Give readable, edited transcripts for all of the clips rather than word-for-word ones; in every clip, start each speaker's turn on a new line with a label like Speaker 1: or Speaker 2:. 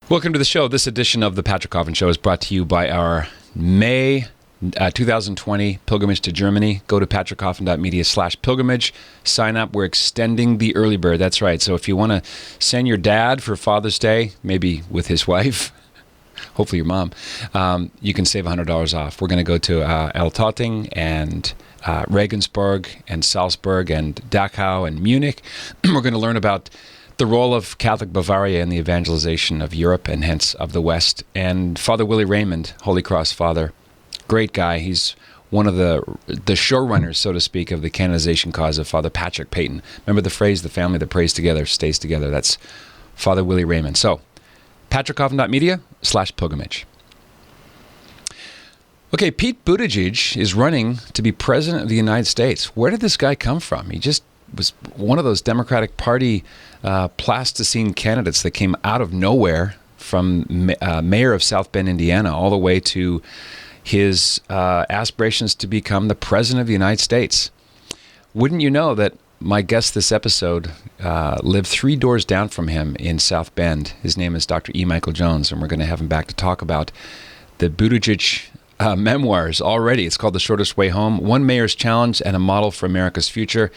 Speaker 1: Welcome to the show. This edition of the Patrick Coffin Show is brought to you by our May 2020 pilgrimage to Germany. Go to patrickcoffin.media/pilgrimage. Sign up. We're extending the early bird. That's right. So if you want to send your dad for Father's Day, maybe with his wife, hopefully your mom, you can save $100 off. We're going to go to Eltotting and Regensburg and Salzburg and Dachau and Munich. We're going to learn about the role of Catholic Bavaria in the evangelization of Europe and hence of the West. And Father Willie Raymond, Holy Cross Father, great guy. He's one of the showrunners, so to speak, of the canonization cause of Father Patrick Peyton. Remember the phrase, the family that prays together stays together. That's Father Willie Raymond. So, patrickcoffin.media/pilgrimage. Okay, Pete Buttigieg is running to be president of the United States. Where did this guy come from? He just was one of those Democratic Party plasticine candidates that came out of nowhere, from mayor of South Bend, Indiana, all the way to his aspirations to become the president of the United States. Wouldn't you know that my guest this episode lived 3 doors down from him in South Bend. His name is Dr. E. Michael Jones, and we're going to have him back to talk about the Buttigieg memoirs already. It's called The Shortest Way Home, One Mayor's Challenge and a Model for America's Future.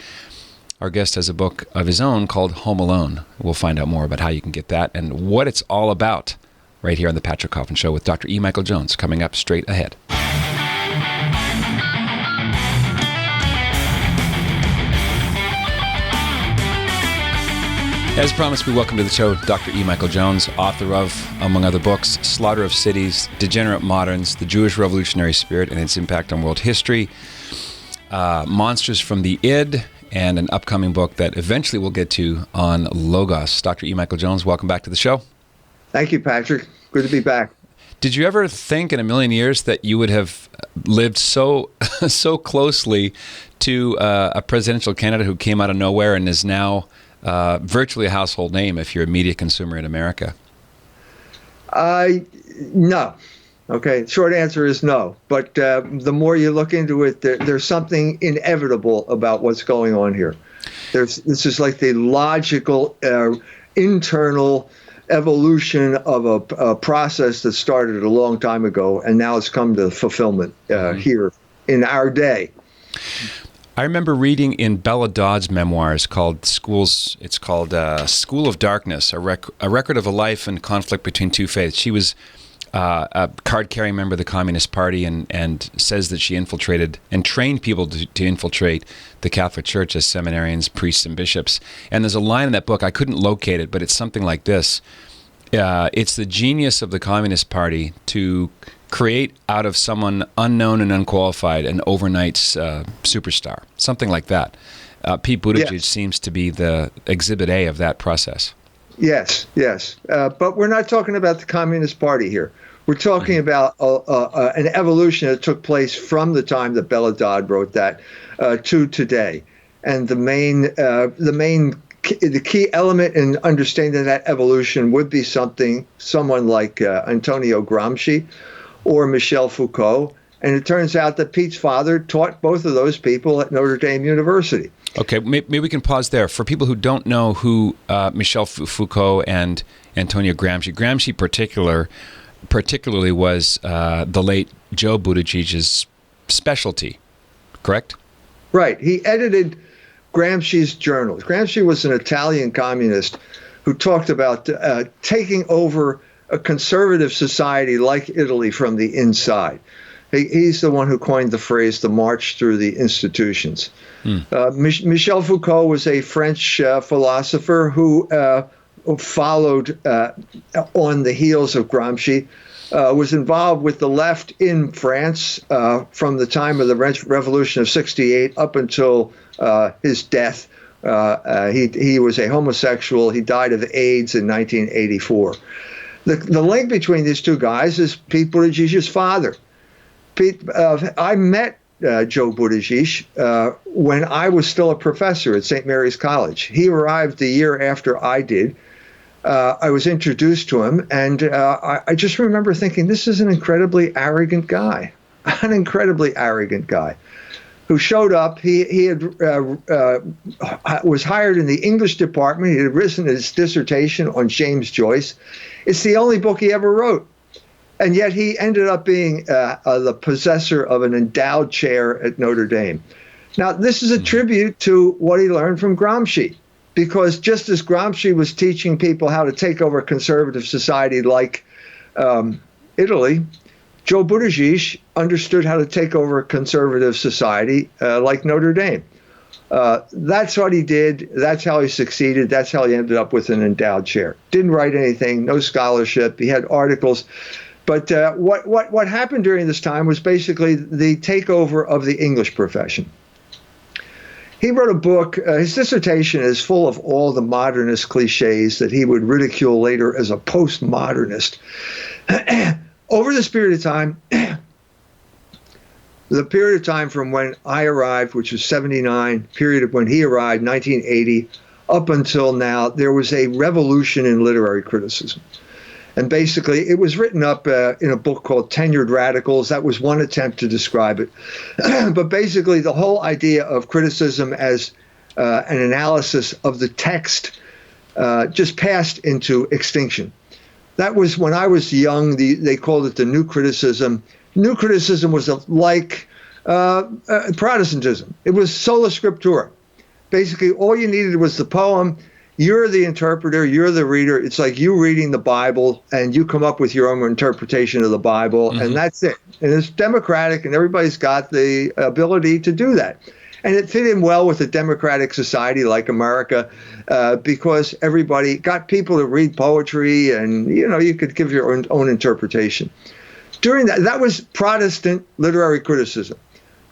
Speaker 1: Our guest has a book of his own called Home Alone. We'll find out more about how you can get that and what it's all about right here on The Patrick Coffin Show with Dr. E. Michael Jones, coming up straight ahead. As promised, we welcome to the show Dr. E. Michael Jones, author of, among other books, Slaughter of Cities, Degenerate Moderns, The Jewish Revolutionary Spirit and Its Impact on World History, Monsters from the Id, and an upcoming book that eventually we'll get to on Logos. Dr. E. Michael Jones, welcome back to the show.
Speaker 2: Thank you, Patrick. Good to be back.
Speaker 1: Did you ever think in a million years that you would have lived so closely to a presidential candidate who came out of nowhere and is now virtually a household name if you're a media consumer in America?
Speaker 2: No. Okay, short answer is no. But the more you look into it, there's something inevitable about what's going on here. This is like the logical internal evolution of a process that started a long time ago, and now it's come to fulfillment here in our day.
Speaker 1: I remember reading in Bella Dodd's memoirs called School of Darkness, a record of a life and conflict between two faiths. She was a card-carrying member of the Communist Party and says that she infiltrated and trained people to infiltrate the Catholic Church as seminarians, priests, and bishops. And there's a line in that book, I couldn't locate it, but it's something like this. It's the genius of the Communist Party to create out of someone unknown and unqualified an overnight superstar, something like that. Pete Buttigieg seems to be the exhibit A of that process.
Speaker 2: Yes. But we're not talking about the Communist Party here. We're talking about an evolution that took place from the time that Bella Dodd wrote that to today. And the key element in understanding that evolution would be someone like Antonio Gramsci or Michel Foucault. And it turns out that Pete's father taught both of those people at Notre Dame University.
Speaker 1: Okay, maybe we can pause there. For people who don't know who Michel Foucault and Antonio Gramsci particularly was the late Joe Buttigieg's specialty, correct?
Speaker 2: Right. He edited Gramsci's journals. Gramsci was an Italian communist who talked about taking over a conservative society like Italy from the inside. He's the one who coined the phrase, the march through the institutions. Michel Foucault was a French philosopher who followed on the heels of Gramsci, was involved with the left in France from the time of the Revolution of '68 up until his death. He was a homosexual. He died of AIDS in 1984. The link between these two guys is Pete Buttigieg's father. I met Joe Buttigieg when I was still a professor at St. Mary's College. He arrived the year after I did. I was introduced to him, and I just remember thinking, this is an incredibly arrogant guy. who showed up. He had was hired in the English department. He had written his dissertation on James Joyce. It's the only book he ever wrote. And yet he ended up being the possessor of an endowed chair at Notre Dame. Now, this is a tribute to what he learned from Gramsci, because just as Gramsci was teaching people how to take over a conservative society like Italy, Joe Buttigieg understood how to take over a conservative society like Notre Dame. That's what he did. That's how he succeeded. That's how he ended up with an endowed chair. Didn't write anything, no scholarship. He had articles. But what happened during this time was basically the takeover of the English profession. He wrote a book. His dissertation is full of all the modernist cliches that he would ridicule later as a postmodernist. Over this period of time, the period of time from when I arrived, which was 79, period of when he arrived, 1980, up until now, there was a revolution in literary criticism. And basically, it was written up in a book called Tenured Radicals. That was one attempt to describe it. But basically, the whole idea of criticism as an analysis of the text just passed into extinction. That was when I was young. They called it the New Criticism. New Criticism was like Protestantism. It was sola scriptura. Basically, all you needed was the poem. You're the interpreter, you're the reader. It's like you reading the Bible, and you come up with your own interpretation of the Bible, and that's it. And it's democratic, and everybody's got the ability to do that. And it fit in well with a democratic society like America, because everybody got people to read poetry, and you could give your own interpretation. During that was Protestant literary criticism.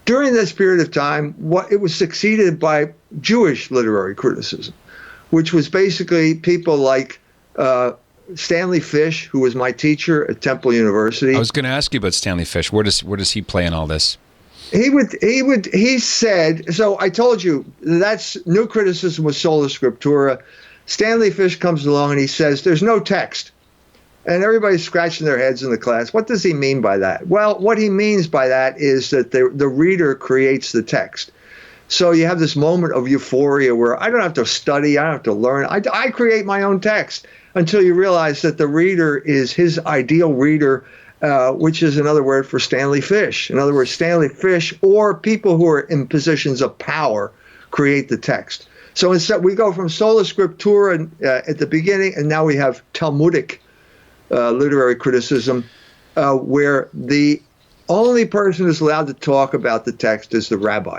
Speaker 2: During this period of time, it was succeeded by Jewish literary criticism, which was basically people like Stanley Fish, who was my teacher at Temple University.
Speaker 1: I was going to ask you about Stanley Fish. Where does he play in all this?
Speaker 2: He said, so I told you, that's New Criticism with sola scriptura. Stanley Fish comes along and he says, there's no text. And everybody's scratching their heads in the class. What does he mean by that? Well, what he means by that is that the reader creates the text. So you have this moment of euphoria where I don't have to study, I don't have to learn. I create my own text until you realize that the reader is his ideal reader, which is another word for Stanley Fish. In other words, Stanley Fish or people who are in positions of power create the text. So instead, we go from sola scriptura at the beginning, and now we have Talmudic literary criticism, where the only person who's allowed to talk about the text is the rabbi.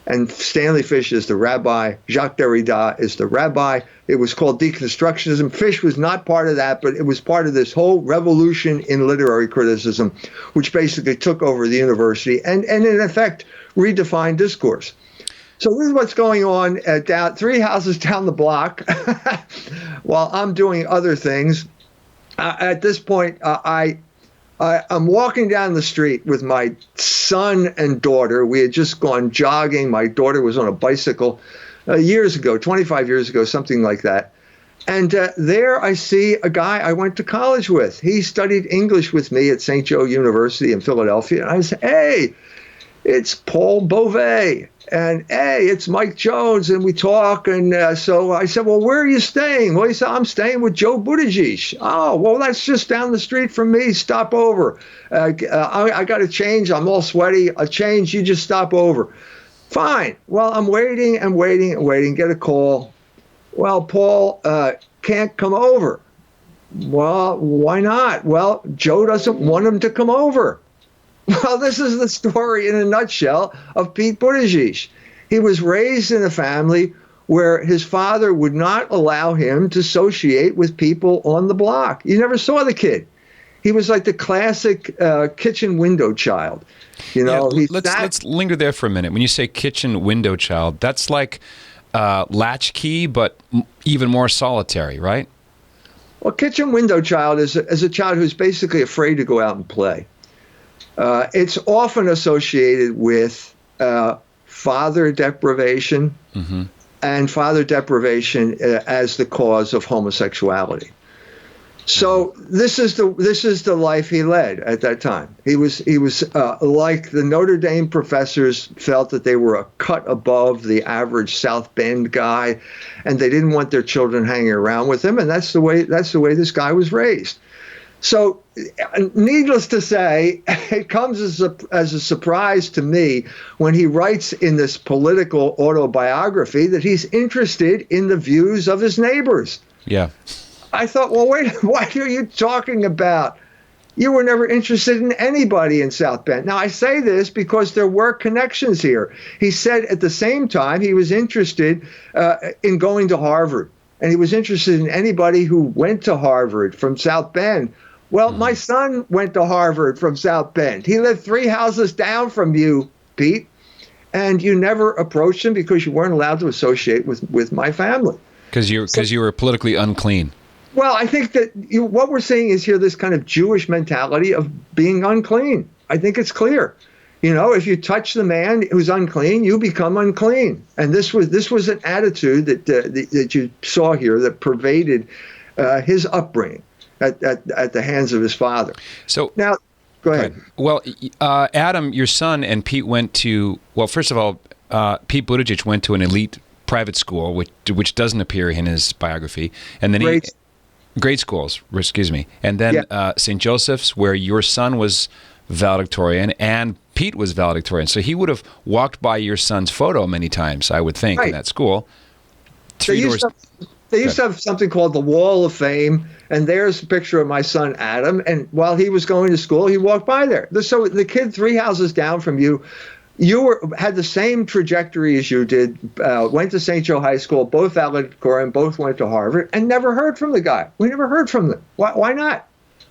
Speaker 2: And Stanley Fish is the rabbi. Jacques Derrida is the rabbi. It was called deconstructionism. Fish was not part of that, but it was part of this whole revolution in literary criticism, which basically took over the university and in effect, redefined discourse. So this is what's going on down 3 houses down the block while I'm doing other things. At this point, I'm walking down the street with my son and daughter. We had just gone jogging. My daughter was on a bicycle years ago, 25 years ago, something like that. And there I see a guy I went to college with. He studied English with me at St. Joe University in Philadelphia. And I said, hey, it's Paul Beauvais. And, hey, it's Mike Jones. And we talk. And so I said, well, where are you staying? Well, he said, I'm staying with Joe Buttigieg. Oh, well, that's just down the street from me. Stop over. I got to change. I'm all sweaty. I'll change. You just stop over. Fine. Well, I'm waiting and waiting and waiting. Get a call. Well, Paul can't come over. Well, why not? Well, Joe doesn't want him to come over. Well, this is the story in a nutshell of Pete Buttigieg. He was raised in a family where his father would not allow him to associate with people on the block. You never saw the kid. He was like the classic kitchen window child.
Speaker 1: Let's linger there for a minute. When you say kitchen window child, that's like latchkey, but even more solitary, right?
Speaker 2: Well, kitchen window child is a child who's basically afraid to go out and play. It's often associated with father deprivation and father deprivation as the cause of homosexuality. So this is the life he led at that time. He was like the Notre Dame professors felt that they were a cut above the average South Bend guy, and they didn't want their children hanging around with him. And that's the way this guy was raised. So, needless to say, it comes as a surprise to me when he writes in this political autobiography that he's interested in the views of his neighbors.
Speaker 1: Yeah.
Speaker 2: I thought, well, wait, what are you talking about? You were never interested in anybody in South Bend. Now, I say this because there were connections here. He said at the same time he was interested in going to Harvard, and he was interested in anybody who went to Harvard from South Bend. Well, my son went to Harvard from South Bend. He lived 3 houses down from you, Pete, and you never approached him because you weren't allowed to associate with my family.
Speaker 1: Because you were politically unclean.
Speaker 2: Well, I think that what we're seeing is here this kind of Jewish mentality of being unclean. I think it's clear. If you touch the man who's unclean, you become unclean. And this was an attitude that you saw here that pervaded his upbringing at the hands of his father.
Speaker 1: So
Speaker 2: now, go ahead.
Speaker 1: Well, Adam, your son, and Pete went to, well, first of all, Pete Buttigieg went to an elite private school, which doesn't appear in his biography. And then grade schools, excuse me. And then St. Joseph's, where your son was valedictorian and Pete was valedictorian. So he would have walked by your son's photo many times, I would think, in that school.
Speaker 2: They used to have something called the Wall of Fame, and there's a picture of my son, Adam. And while he was going to school, he walked by there. So the kid 3 houses down from you, had the same trajectory as you did, went to St. Joe High School, both valedictorian, both went to Harvard, and never heard from the guy. We never heard from them. Why not?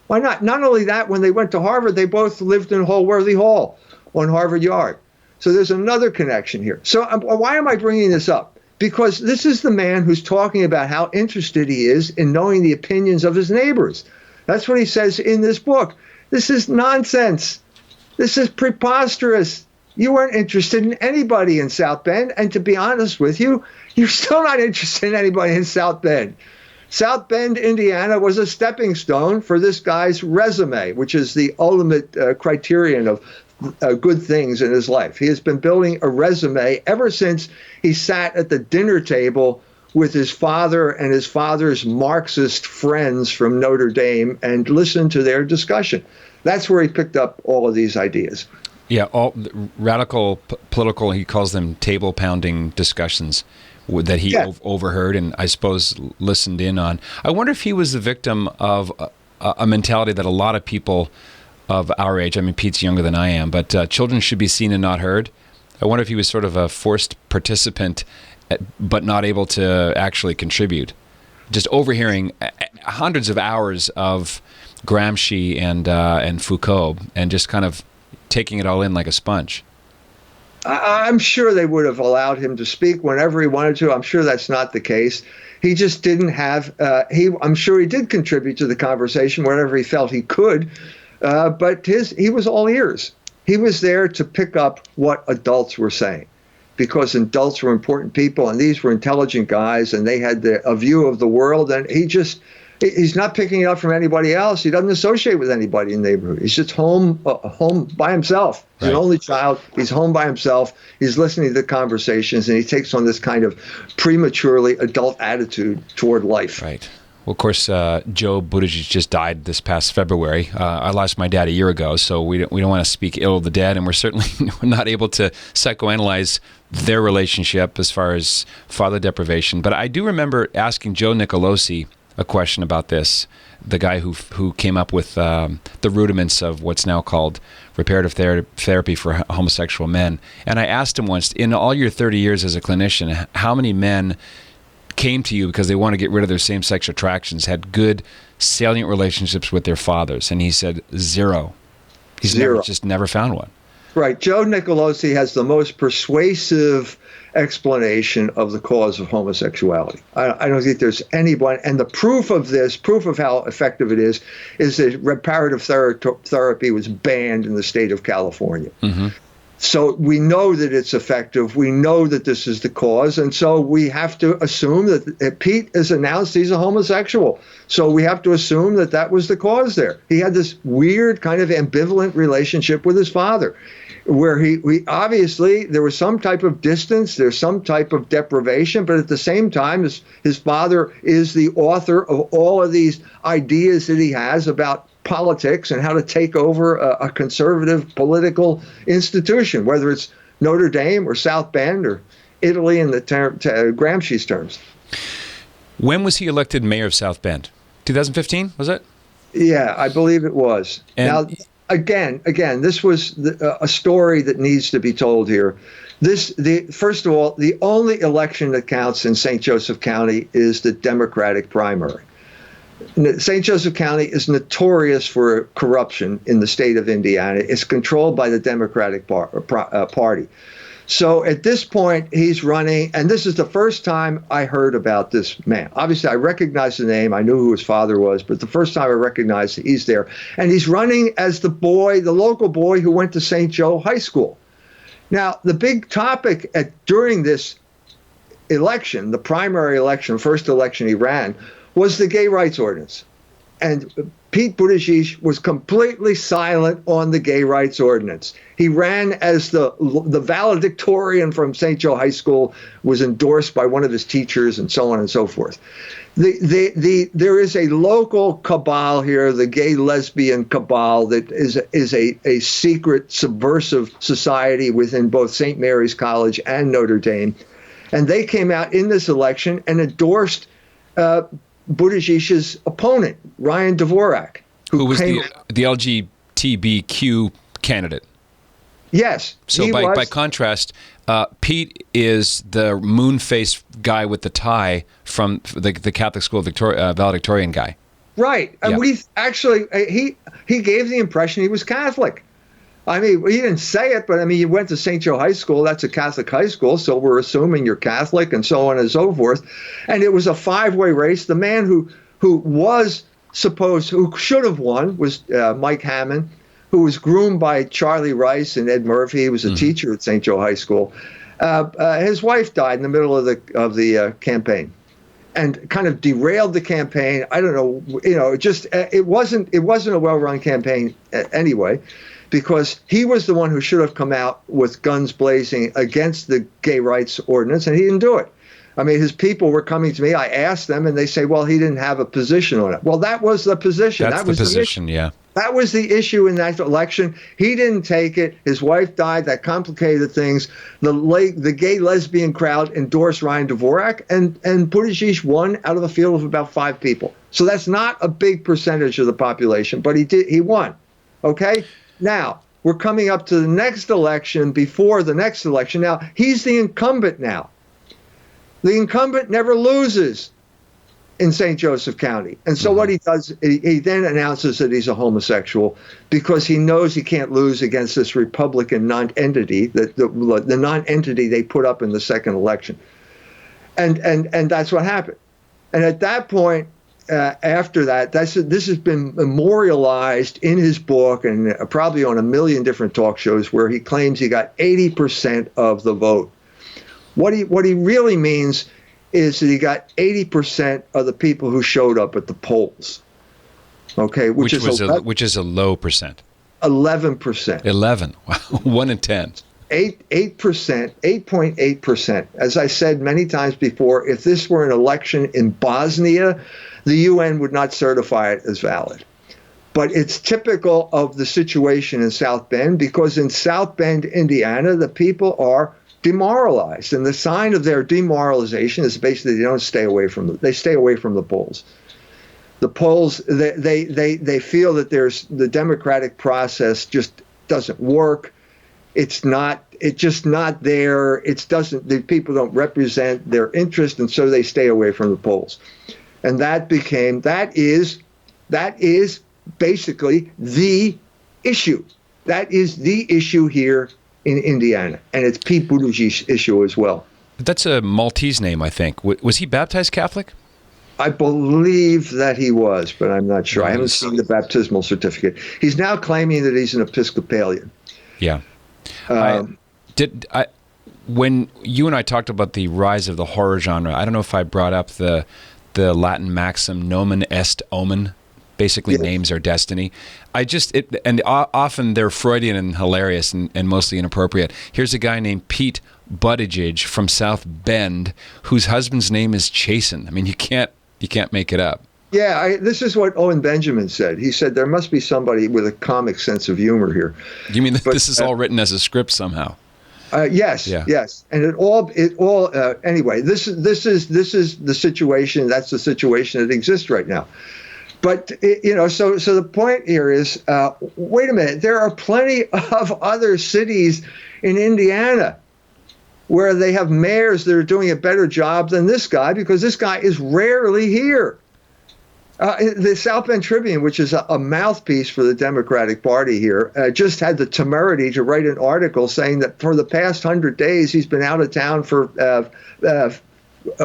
Speaker 2: Why not? Not only that, when they went to Harvard, they both lived in Holworthy Hall on Harvard Yard. So there's another connection here. So why am I bringing this up? Because this is the man who's talking about how interested he is in knowing the opinions of his neighbors. That's what he says in this book. This is nonsense. This is preposterous. You weren't interested in anybody in South Bend. And to be honest with you, you're still not interested in anybody in South Bend. South Bend, Indiana was a stepping stone for this guy's resume, which is the ultimate criterion of good things in his life. He has been building a resume ever since he sat at the dinner table with his father and his father's Marxist friends from Notre Dame and listened to their discussion. That's where he picked up all of these ideas.
Speaker 1: Yeah, all radical political, he calls them table-pounding discussions that he overheard and I suppose listened in on. I wonder if he was the victim of a mentality that a lot of people of our age, I mean, Pete's younger than I am, but children should be seen and not heard. I wonder if he was sort of a forced participant, but not able to actually contribute. Just overhearing hundreds of hours of Gramsci and Foucault and just kind of taking it all in like a sponge.
Speaker 2: I'm sure they would have allowed him to speak whenever he wanted to. I'm sure that's not the case. He just didn't have, I'm sure he did contribute to the conversation whenever he felt he could, but he was all ears. He was there to pick up what adults were saying, because adults were important people and these were intelligent guys and they had a view of the world, and he's not picking it up from anybody else. He doesn't associate with anybody in the neighborhood. He's just home by himself. He's an only child. He's home by himself. He's listening to the conversations, and he takes on this kind of prematurely adult attitude toward life.
Speaker 1: Right. Well, of course, Joe Buttigieg just died this past February. I lost my dad a year ago, so we don't want to speak ill of the dead, and we're certainly not able to psychoanalyze their relationship as far as father deprivation. But I do remember asking Joe Nicolosi a question about this, the guy who came up with the rudiments of what's now called reparative therapy for homosexual men. And I asked him once, in all your 30 years as a clinician, how many men came to you because they want to get rid of their same-sex attractions, had good, salient relationships with their fathers? And he said 0. He's never found one.
Speaker 2: Right. Joe Nicolosi has the most persuasive explanation of the cause of homosexuality. I don't think there's anyone, and the proof of how effective it is that reparative therapy was banned in the state of California. Mm-hmm. So we know that it's effective. We know that this is the cause. And so we have to assume that Pete has announced he's a homosexual. So we have to assume that that was the cause there. He had this weird kind of ambivalent relationship with his father, where he obviously there was some type of distance, there's some type of deprivation, but at the same time, his father is the author of all of these ideas that he has about politics and how to take over a conservative political institution, whether it's Notre Dame or South Bend or Italy in the Gramsci's terms.
Speaker 1: When was he elected mayor of South Bend? 2015, was it?
Speaker 2: Yeah, I believe it was. And now, again, this was a story that needs to be told here. First of all, the only election that counts in St. Joseph County is the Democratic primary. St. Joseph County is notorious for corruption in the state of Indiana. It's controlled by the Democratic Party. So at this point, he's running, and this is the first time I heard about this man. Obviously, I recognized the name. I knew who his father was, but the first time I recognized that he's there. And he's running as the local boy who went to St. Joe High School. Now, the big topic during this election, the primary election, first election he ran, was the gay rights ordinance. And Pete Buttigieg was completely silent on the gay rights ordinance. He ran as the valedictorian from St. Joe High School, was endorsed by one of his teachers, and so on and so forth. There is a local cabal here, the gay lesbian cabal, that is a secret subversive society within both St. Mary's College and Notre Dame. And they came out in this election and endorsed Buttigieg's opponent, Ryan Dvorak,
Speaker 1: who was the LGBTQ candidate.
Speaker 2: Yes.
Speaker 1: So by contrast, Pete is the moon-faced guy with the tie from the Catholic school valedictorian guy.
Speaker 2: Right. And he gave the impression he was Catholic. I mean, he didn't say it, but I mean, you went to St. Joe High School. That's a Catholic high school, so we're assuming you're Catholic, and so on and so forth. And it was a five-way race. The man who should have won was Mike Hammond, who was groomed by Charlie Rice and Ed Murphy. He was a teacher at St. Joe High School. His wife died in the middle of the campaign, and kind of derailed the campaign. I don't know, it wasn't a well-run campaign anyway, because he was the one who should have come out with guns blazing against the gay rights ordinance, and he didn't do it. I mean, his people were coming to me. I asked them, and they say, well, he didn't have a position on it. Well, that was the position.
Speaker 1: That was the position, yeah.
Speaker 2: That was the issue in that election. He didn't take it. His wife died. That complicated things. The gay lesbian crowd endorsed Ryan Dvorak, and Buttigieg won out of a field of about 5 people. So that's not a big percentage of the population, but he won. Okay? Now, we're coming up to the next election, before the next election. Now, he's the incumbent now. The incumbent never loses in St. Joseph County. And so what he does, he then announces that he's a homosexual, because he knows he can't lose against this Republican non-entity, the non-entity they put up in the second election. And that's what happened. And at that point, after that, this has been memorialized in his book and probably on a million different talk shows, where he claims he got 80% of the vote. What he really means is that he got 80% of the people who showed up at the polls. Okay, which is a
Speaker 1: low percent.
Speaker 2: 11%.
Speaker 1: 11. Wow. 1 in 10.
Speaker 2: 8%, 8.8%. As I said many times before, if this were an election in Bosnia, the UN would not certify it as valid. But it's typical of the situation in South Bend, because in South Bend, Indiana, the people are demoralized, and the sign of their demoralization is basically they stay away from the polls. The polls, they feel that the democratic process just doesn't work. It's just not there. The people don't represent their interest, and so they stay away from the polls. And that is basically the issue. That is the issue here in Indiana, and it's Pete Buttigieg's issue as well.
Speaker 1: That's a Maltese name, I think. Was he baptized Catholic?
Speaker 2: I believe that he was, but I'm not sure. I haven't seen the baptismal certificate. He's now claiming that he's an Episcopalian.
Speaker 1: Yeah. When you and I talked about the rise of the horror genre, I don't know if I brought up the Latin maxim "nomen est omen," basically names are destiny. Often they're Freudian and hilarious and mostly inappropriate. Here's a guy named Pete Buttigieg from South Bend, whose husband's name is Chasen. I mean, you can't make it up.
Speaker 2: Yeah, this is what Owen Benjamin said. He said there must be somebody with a comic sense of humor here.
Speaker 1: You mean this is all written as a script somehow?
Speaker 2: Yes, yes, and anyway. This is the situation. That's the situation that exists right now. But so the point here is, wait a minute. There are plenty of other cities in Indiana where they have mayors that are doing a better job than this guy, because this guy is rarely here. The South Bend Tribune, which is a mouthpiece for the Democratic Party here, just had the temerity to write an article saying that for the past 100 days, he's been out of town for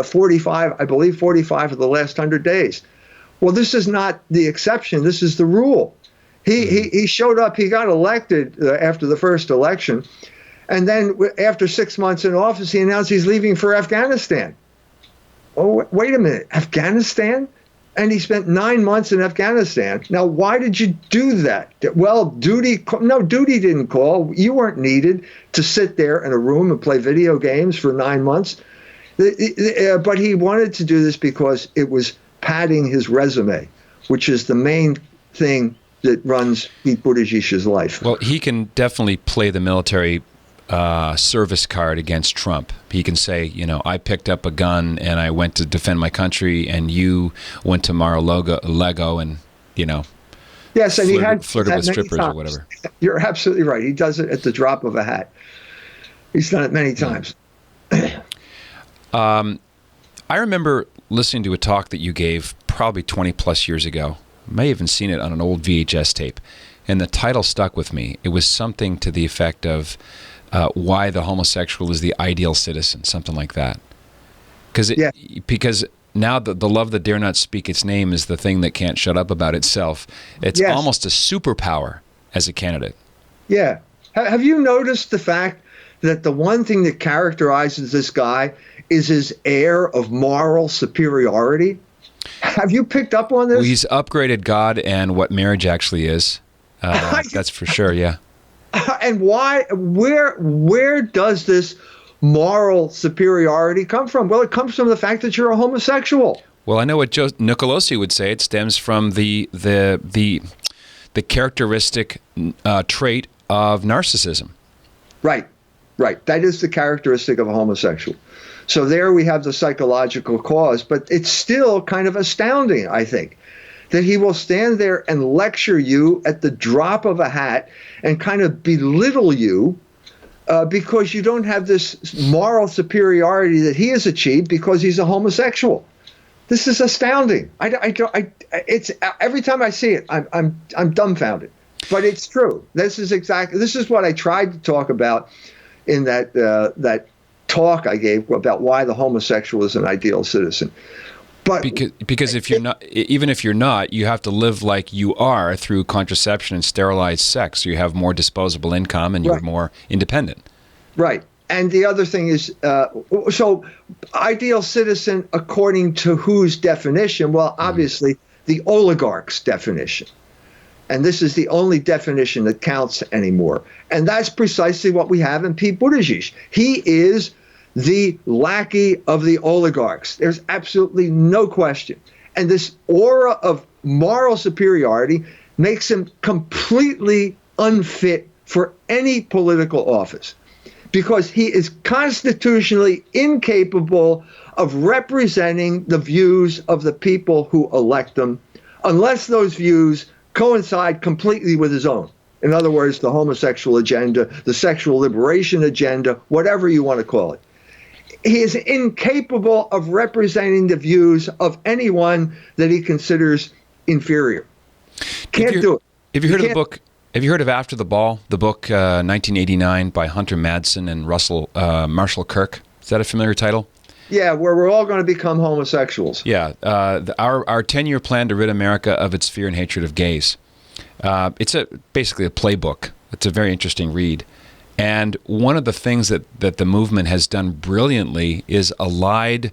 Speaker 2: 45 of the last 100 days. Well, this is not the exception. This is the rule. He showed up. He got elected after the first election. And then after 6 months in office, he announced he's leaving for Afghanistan. Oh, wait a minute. Afghanistan? And he spent 9 months in Afghanistan. Now, why did you do that? Well, duty didn't call. You weren't needed to sit there in a room and play video games for 9 months. But he wanted to do this because it was padding his resume, which is the main thing that runs Pete Buttigieg's life.
Speaker 1: Well, he can definitely play the military service card against Trump. He can say, I picked up a gun and I went to defend my country, and you went to Mar-a-Lago and,
Speaker 2: yes, and
Speaker 1: flirted with strippers or whatever.
Speaker 2: You're absolutely right. He does it at the drop of a hat. He's done it many times.
Speaker 1: I remember listening to a talk that you gave probably 20 plus years ago. I may have even seen it on an old VHS tape. And the title stuck with me. It was something to the effect of why the homosexual is the ideal citizen, something like that. Because now the love that dare not speak its name is the thing that can't shut up about itself. It's almost a superpower as a candidate.
Speaker 2: Yeah. Have you noticed the fact that the one thing that characterizes this guy is his air of moral superiority? Have you picked up on this?
Speaker 1: Well, he's upgraded God and what marriage actually is. That's for sure, yeah.
Speaker 2: And why? Where does this moral superiority come from? Well, it comes from the fact that you're a homosexual.
Speaker 1: Well, I know what Joe Nicolosi would say. It stems from the characteristic trait of narcissism.
Speaker 2: Right. That is the characteristic of a homosexual. So there we have the psychological cause, but it's still kind of astounding, I think, that he will stand there and lecture you at the drop of a hat and kind of belittle you because you don't have this moral superiority that he has achieved because he's a homosexual. This is astounding. It's every time I see it, I'm dumbfounded. But it's true. This is what I tried to talk about in that talk I gave about why the homosexual is an ideal citizen. But
Speaker 1: because if you're not, even if you're not, you have to live like you are through contraception and sterilized sex. So you have more disposable income and you're more independent.
Speaker 2: Right. And the other thing is, so ideal citizen according to whose definition? Well, obviously the oligarch's definition. And this is the only definition that counts anymore. And that's precisely what we have in Pete Buttigieg. He is the lackey of the oligarchs. There's absolutely no question. And this aura of moral superiority makes him completely unfit for any political office because he is constitutionally incapable of representing the views of the people who elect him unless those views coincide completely with his own. In other words, the homosexual agenda, the sexual liberation agenda, whatever you want to call it. He is incapable of representing the views of anyone that he considers inferior. Can't do it.
Speaker 1: Have you heard of the book? Have you heard of After the Ball? The book 1989 by Hunter Madsen and Marshall Kirk. Is that a familiar title?
Speaker 2: Yeah, where we're all going to become homosexuals.
Speaker 1: Yeah, our 10-year plan to rid America of its fear and hatred of gays. It's basically a playbook. It's a very interesting read. And one of the things that the movement has done brilliantly is allied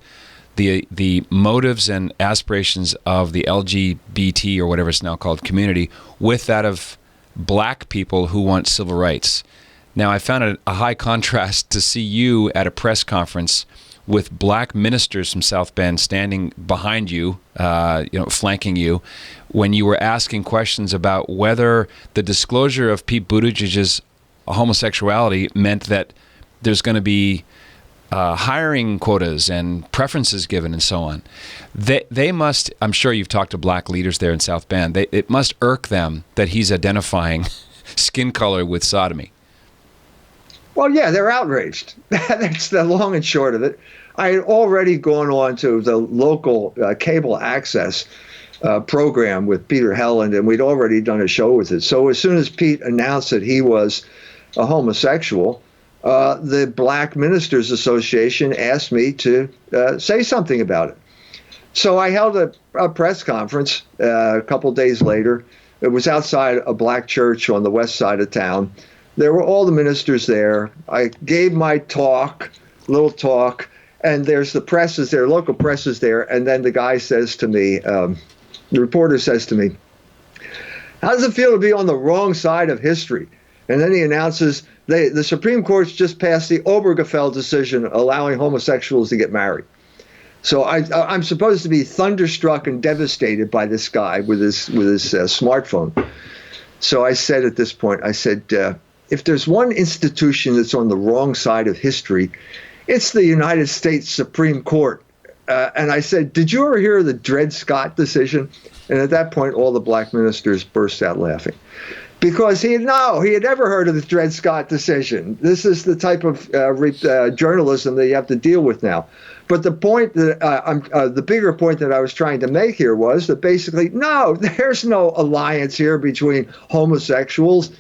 Speaker 1: the motives and aspirations of the LGBT, or whatever it's now called, community with that of black people who want civil rights. Now, I found it a high contrast to see you at a press conference with black ministers from South Bend standing behind you, flanking you, when you were asking questions about whether the disclosure of Pete Buttigieg's homosexuality meant that there's going to be hiring quotas and preferences given and so on. They must, I'm sure you've talked to black leaders there in South Bend, it must irk them that he's identifying skin color with sodomy.
Speaker 2: Well, yeah, they're outraged. That's the long and short of it. I had already gone on to the local cable access program with Peter Helland, and we'd already done a show with it. So as soon as Pete announced that he was a homosexual, the Black Ministers Association asked me to say something about it. So I held a press conference a couple days later. It was outside a black church on the west side of town. There were all the ministers there. I gave my little talk, and there's the presses there, local presses there. And then the guy says to me, the reporter says to me, "How does it feel to be on the wrong side of history?" And then he announces the Supreme Court's just passed the Obergefell decision allowing homosexuals to get married. So I'm supposed to be thunderstruck and devastated by this guy with his smartphone. So I said at this point, I said, if there's one institution that's on the wrong side of history, it's the United States Supreme Court. And I said, did you ever hear of the Dred Scott decision? And at that point, all the black ministers burst out laughing. Because he had never heard of the Dred Scott decision. This is the type of journalism that you have to deal with now. But the point that the bigger point that I was trying to make here was that basically, no, there's no alliance here between homosexuals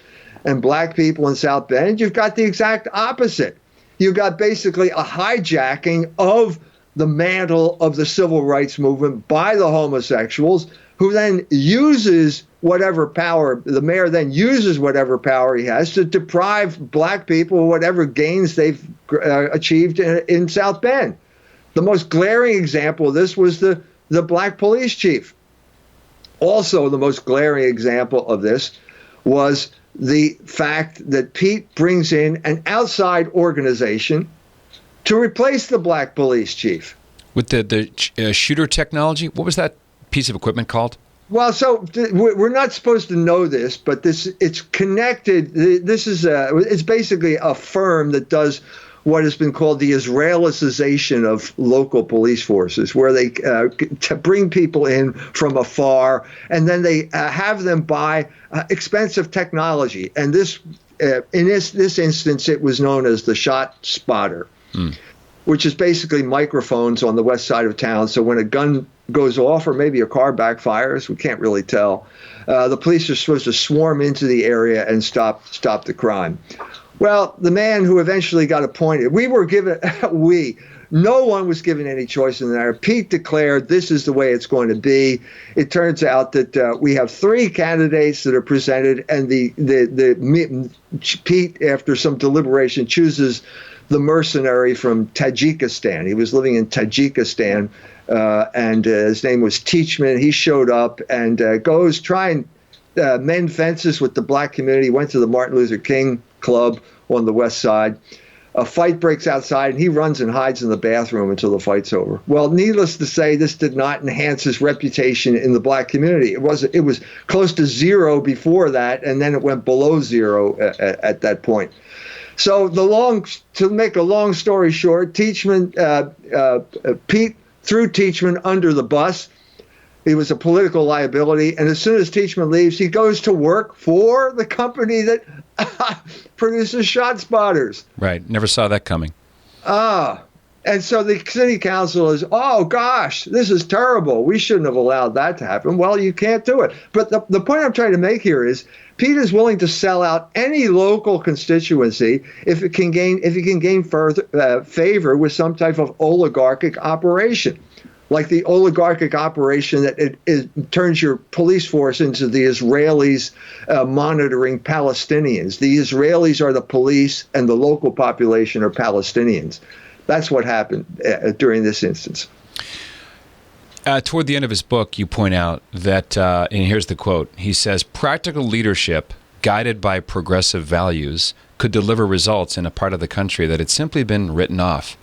Speaker 2: and black people in South Bend. You've got the exact opposite. You've got basically a hijacking of the mantle of the civil rights movement by the homosexuals, who then uses whatever power, the mayor then uses whatever power he has to deprive black people of whatever gains they've achieved in South Bend. The most glaring example of this was the black police chief. Also, the most glaring example of this was the fact that Pete brings in an outside organization to replace the black police chief.
Speaker 1: With the shooter technology, what was that piece of equipment called?
Speaker 2: Well, so we're not supposed to know this, but it's connected. This is it's basically a firm that does what has been called the Israelicization of local police forces, where they bring people in from afar, and then they have them buy expensive technology. And this, in this instance, it was known as the Shot Spotter, which is basically microphones on the west side of town. So when a gun goes off, or maybe a car backfires, we can't really tell, the police are supposed to swarm into the area and stop the crime. Well, the man who eventually got appointed, no one was given any choice in the matter. Pete declared this is the way it's going to be. It turns out that we have 3 candidates that are presented, and Pete, after some deliberation, chooses the mercenary from Tajikistan. He was living in Tajikistan, and his name was Teachman. He showed up and goes try and mend fences with the black community, went to the Martin Luther King Club on the west side. A fight breaks outside, and he runs and hides in the bathroom until the fight's over. Well, needless to say, this did not enhance his reputation in the black community. It was close to 0 before that, and then it went below 0 at that point. So to make a long story short, Pete threw Teachman under the bus. He was a political liability. And as soon as Teachman leaves, he goes to work for the company that produces Shot Spotters.
Speaker 1: Right. Never saw that coming.
Speaker 2: And so the city council is, oh, gosh, this is terrible. We shouldn't have allowed that to happen. Well, you can't do it. But the point I'm trying to make here is Pete is willing to sell out any local constituency if he can gain further favor with some type of oligarchic operation. like the oligarchic operation that it turns your police force into the Israelis monitoring Palestinians. The Israelis are the police and the local population are Palestinians. That's what happened during this instance.
Speaker 1: Toward the end of his book, you point out that, and here's the quote, he says, practical leadership guided by progressive values could deliver results in a part of the country that had simply been written off.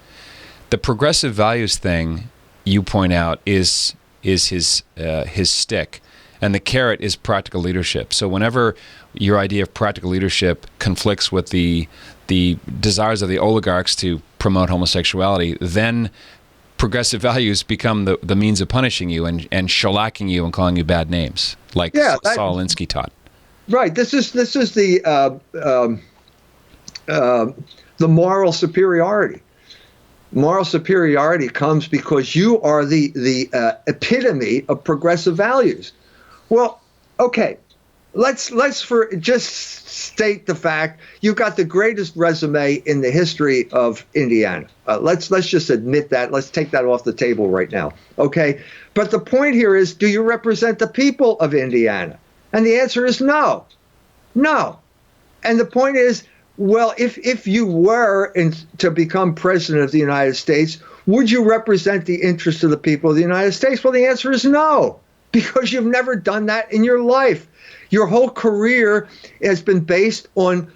Speaker 1: The progressive values thing, you point out, is his stick, and the carrot is practical leadership. So whenever your idea of practical leadership conflicts with the desires of the oligarchs to promote homosexuality, then progressive values become the means of punishing you and shellacking you and calling you bad names, like Saul Alinsky taught.
Speaker 2: Right. This is the moral superiority. Moral superiority comes because you are the epitome of progressive values. Well, okay. Let's just state the fact you've got the greatest resume in the history of Indiana. Let's just admit that. Let's take that off the table right now. Okay. But the point here is, do you represent the people of Indiana? And the answer is no. No. And the point is, well, if you were to become president of the United States, would you represent the interests of the people of the United States? Well, the answer is no, because you've never done that in your life. Your whole career has been based on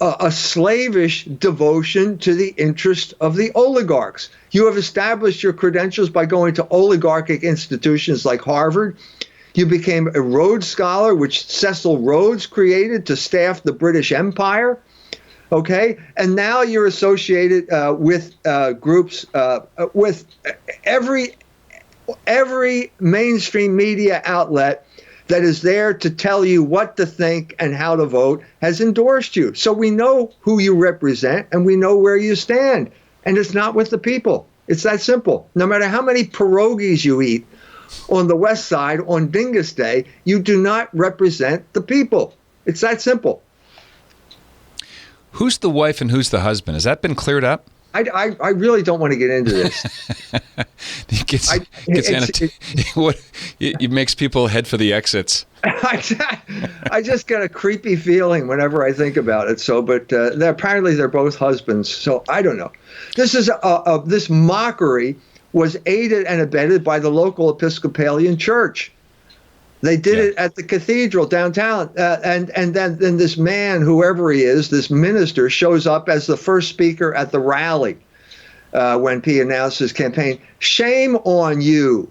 Speaker 2: a slavish devotion to the interest of the oligarchs. You have established your credentials by going to oligarchic institutions like Harvard. You became a Rhodes Scholar, which Cecil Rhodes created to staff the British Empire. Okay, and now you're associated with groups, with every mainstream media outlet that is there to tell you what to think and how to vote has endorsed you. So we know who you represent and we know where you stand. And it's not with the people. It's that simple. No matter how many pierogies you eat on the West Side on Dingus Day, you do not represent the people. It's that simple.
Speaker 1: Who's the wife and who's the husband? Has that been cleared up?
Speaker 2: I really don't want to get into this.
Speaker 1: It makes people head for the exits.
Speaker 2: I just get a creepy feeling whenever I think about it. So, but apparently they're both husbands. So I don't know. This is this mockery was aided and abetted by the local Episcopalian church. They did it at the cathedral downtown, and then this man, whoever he is, this minister, shows up as the first speaker at the rally when he announced his campaign. Shame on you.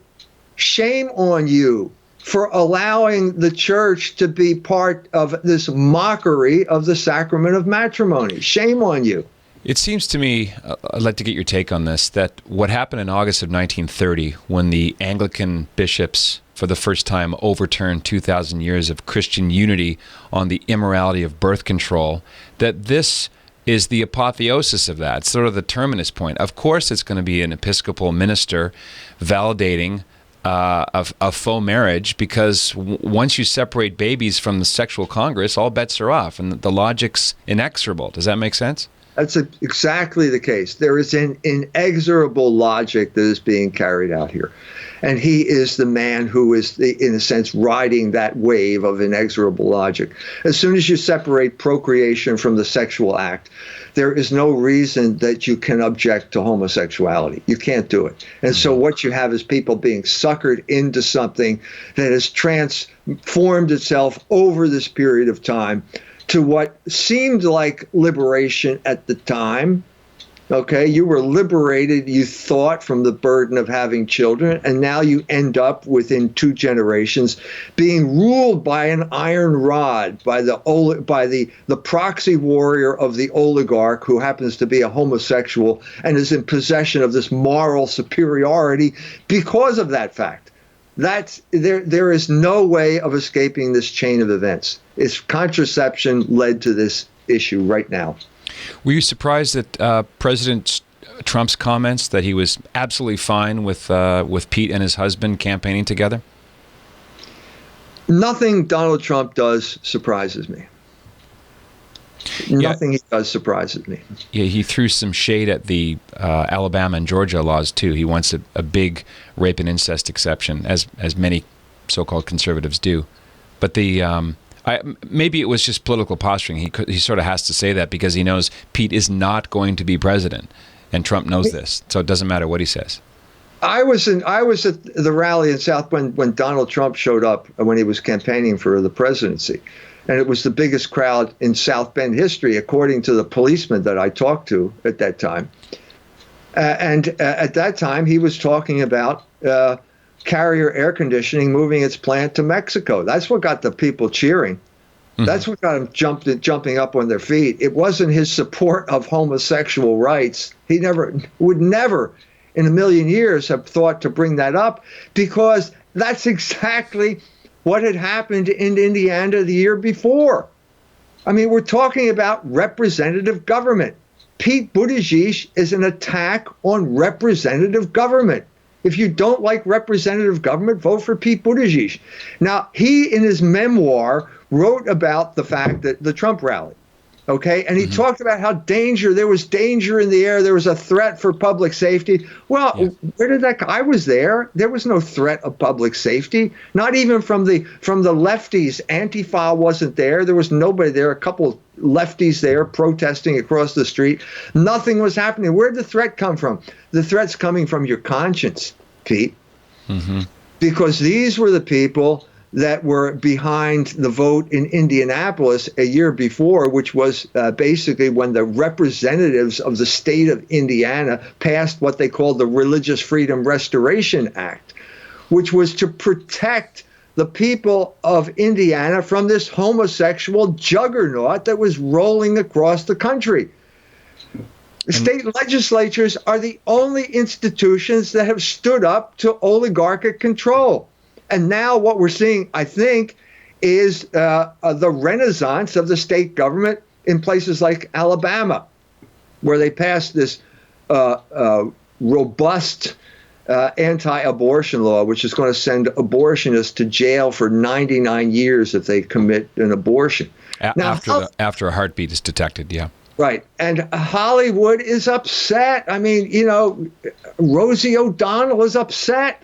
Speaker 2: Shame on you for allowing the church to be part of this mockery of the sacrament of matrimony. Shame on you.
Speaker 1: It seems to me, I'd like to get your take on this, that what happened in August of 1930 when the Anglican bishops for the first time overturned 2,000 years of Christian unity on the immorality of birth control, that this is the apotheosis of that, sort of the terminus point. Of course, it's going to be an Episcopal minister validating a faux marriage, because once you separate babies from the sexual congress, all bets are off, and the logic's inexorable. Does that make sense?
Speaker 2: That's exactly the case. There is an inexorable logic that is being carried out here. And he is the man who is, in a sense, riding that wave of inexorable logic. As soon as you separate procreation from the sexual act, there is no reason that you can object to homosexuality. You can't do it. And so what you have is people being suckered into something that has transformed itself over this period of time to what seemed like liberation at the time. Okay, you were liberated, you thought, from the burden of having children, and now you end up within 2 generations being ruled by an iron rod, by the proxy warrior of the oligarch who happens to be a homosexual and is in possession of this moral superiority because of that fact. There is no way of escaping this chain of events. It's contraception led to this issue right now.
Speaker 1: Were you surprised at President Trump's comments that he was absolutely fine with Pete and his husband campaigning together?
Speaker 2: Nothing Donald Trump does surprises me. Nothing he does surprises me.
Speaker 1: Yeah, he threw some shade at the Alabama and Georgia laws too. He wants a big rape and incest exception, as many so-called conservatives do. But maybe it was just political posturing. He sort of has to say that because he knows Pete is not going to be president, and Trump knows this, so it doesn't matter what he says.
Speaker 2: I was at the rally in South Bend when Donald Trump showed up when he was campaigning for the presidency. And it was the biggest crowd in South Bend history, according to the policeman that I talked to at that time. At that time, he was talking about Carrier Air Conditioning moving its plant to Mexico. That's what got the people cheering. Mm-hmm. That's what got them jumping up on their feet. It wasn't his support of homosexual rights. He would never in a million years have thought to bring that up, because that's exactly what had happened in Indiana the year before. I mean, we're talking about representative government. Pete Buttigieg is an attack on representative government. If you don't like representative government, vote for Pete Buttigieg. Now, he, in his memoir, wrote about the fact that the Trump rally, okay? And he talked about how there was danger in the air. There was a threat for public safety. Well, where did that go? I was there. There was no threat of public safety, not even from the lefties. Antifa wasn't there. There was nobody there. A couple lefties there protesting across the street. Nothing was happening. Where did the threat come from? The threat's coming from your conscience, Pete, because these were the people that were behind the vote in Indianapolis a year before, which was basically when the representatives of the state of Indiana passed what they called the Religious Freedom Restoration Act, which was to protect the people of Indiana from this homosexual juggernaut that was rolling across the country. State legislatures are the only institutions that have stood up to oligarchic control. And now what we're seeing, I think, is the renaissance of the state government in places like Alabama, where they passed this robust anti-abortion law, which is going to send abortionists to jail for 99 years if they commit an abortion.
Speaker 1: After a heartbeat is detected, yeah.
Speaker 2: Right. And Hollywood is upset. I mean, Rosie O'Donnell is upset.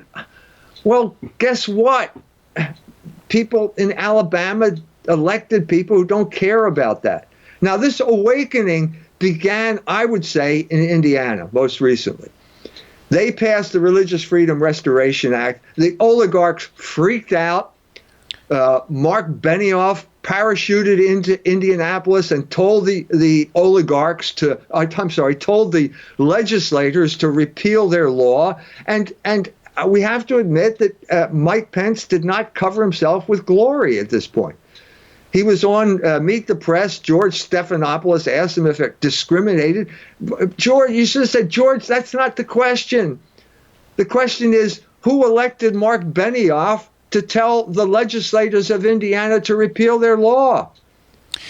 Speaker 2: Well, guess what? People in Alabama elected people who don't care about that. Now, this awakening began, I would say, in Indiana most recently. They passed the Religious Freedom Restoration Act. The oligarchs freaked out. Mark Benioff parachuted into Indianapolis and told the oligarchs told the legislators to repeal their law. And we have to admit that Mike Pence did not cover himself with glory at this point. He was on Meet the Press. George Stephanopoulos asked him if it discriminated. George, you should have said, George, that's not the question. The question is, who elected Mark Benioff to tell the legislators of Indiana to repeal their law?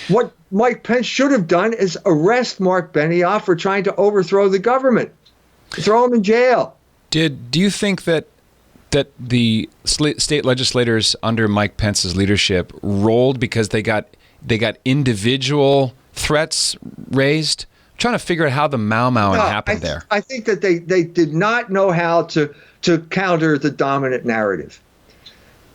Speaker 2: What Mike Pence should have done is arrest Mark Benioff for trying to overthrow the government, throw him in jail.
Speaker 1: Do you think that the state legislators under Mike Pence's leadership rolled because they got individual threats raised? I'm trying to figure out how the Mau happened there.
Speaker 2: I think that they did not know how to counter the dominant narrative.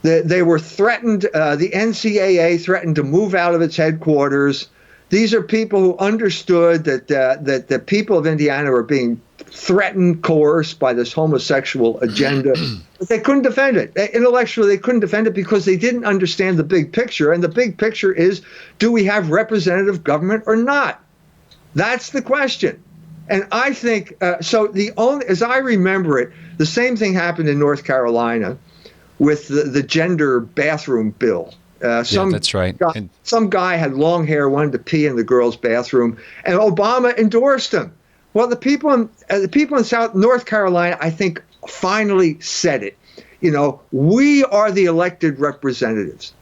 Speaker 2: They were threatened. The NCAA threatened to move out of its headquarters. These are people who understood that the people of Indiana were being threatened, coerced by this homosexual agenda. But they couldn't defend it. Intellectually, they couldn't defend it because they didn't understand the big picture. And the big picture is, do we have representative government or not? That's the question. And I think, as I remember it, the same thing happened in North Carolina with the gender bathroom bill.
Speaker 1: That's right.
Speaker 2: Some guy had long hair, wanted to pee in the girls' bathroom, and Obama endorsed him. Well, the people in North Carolina, I think, finally said it. We are the elected representatives.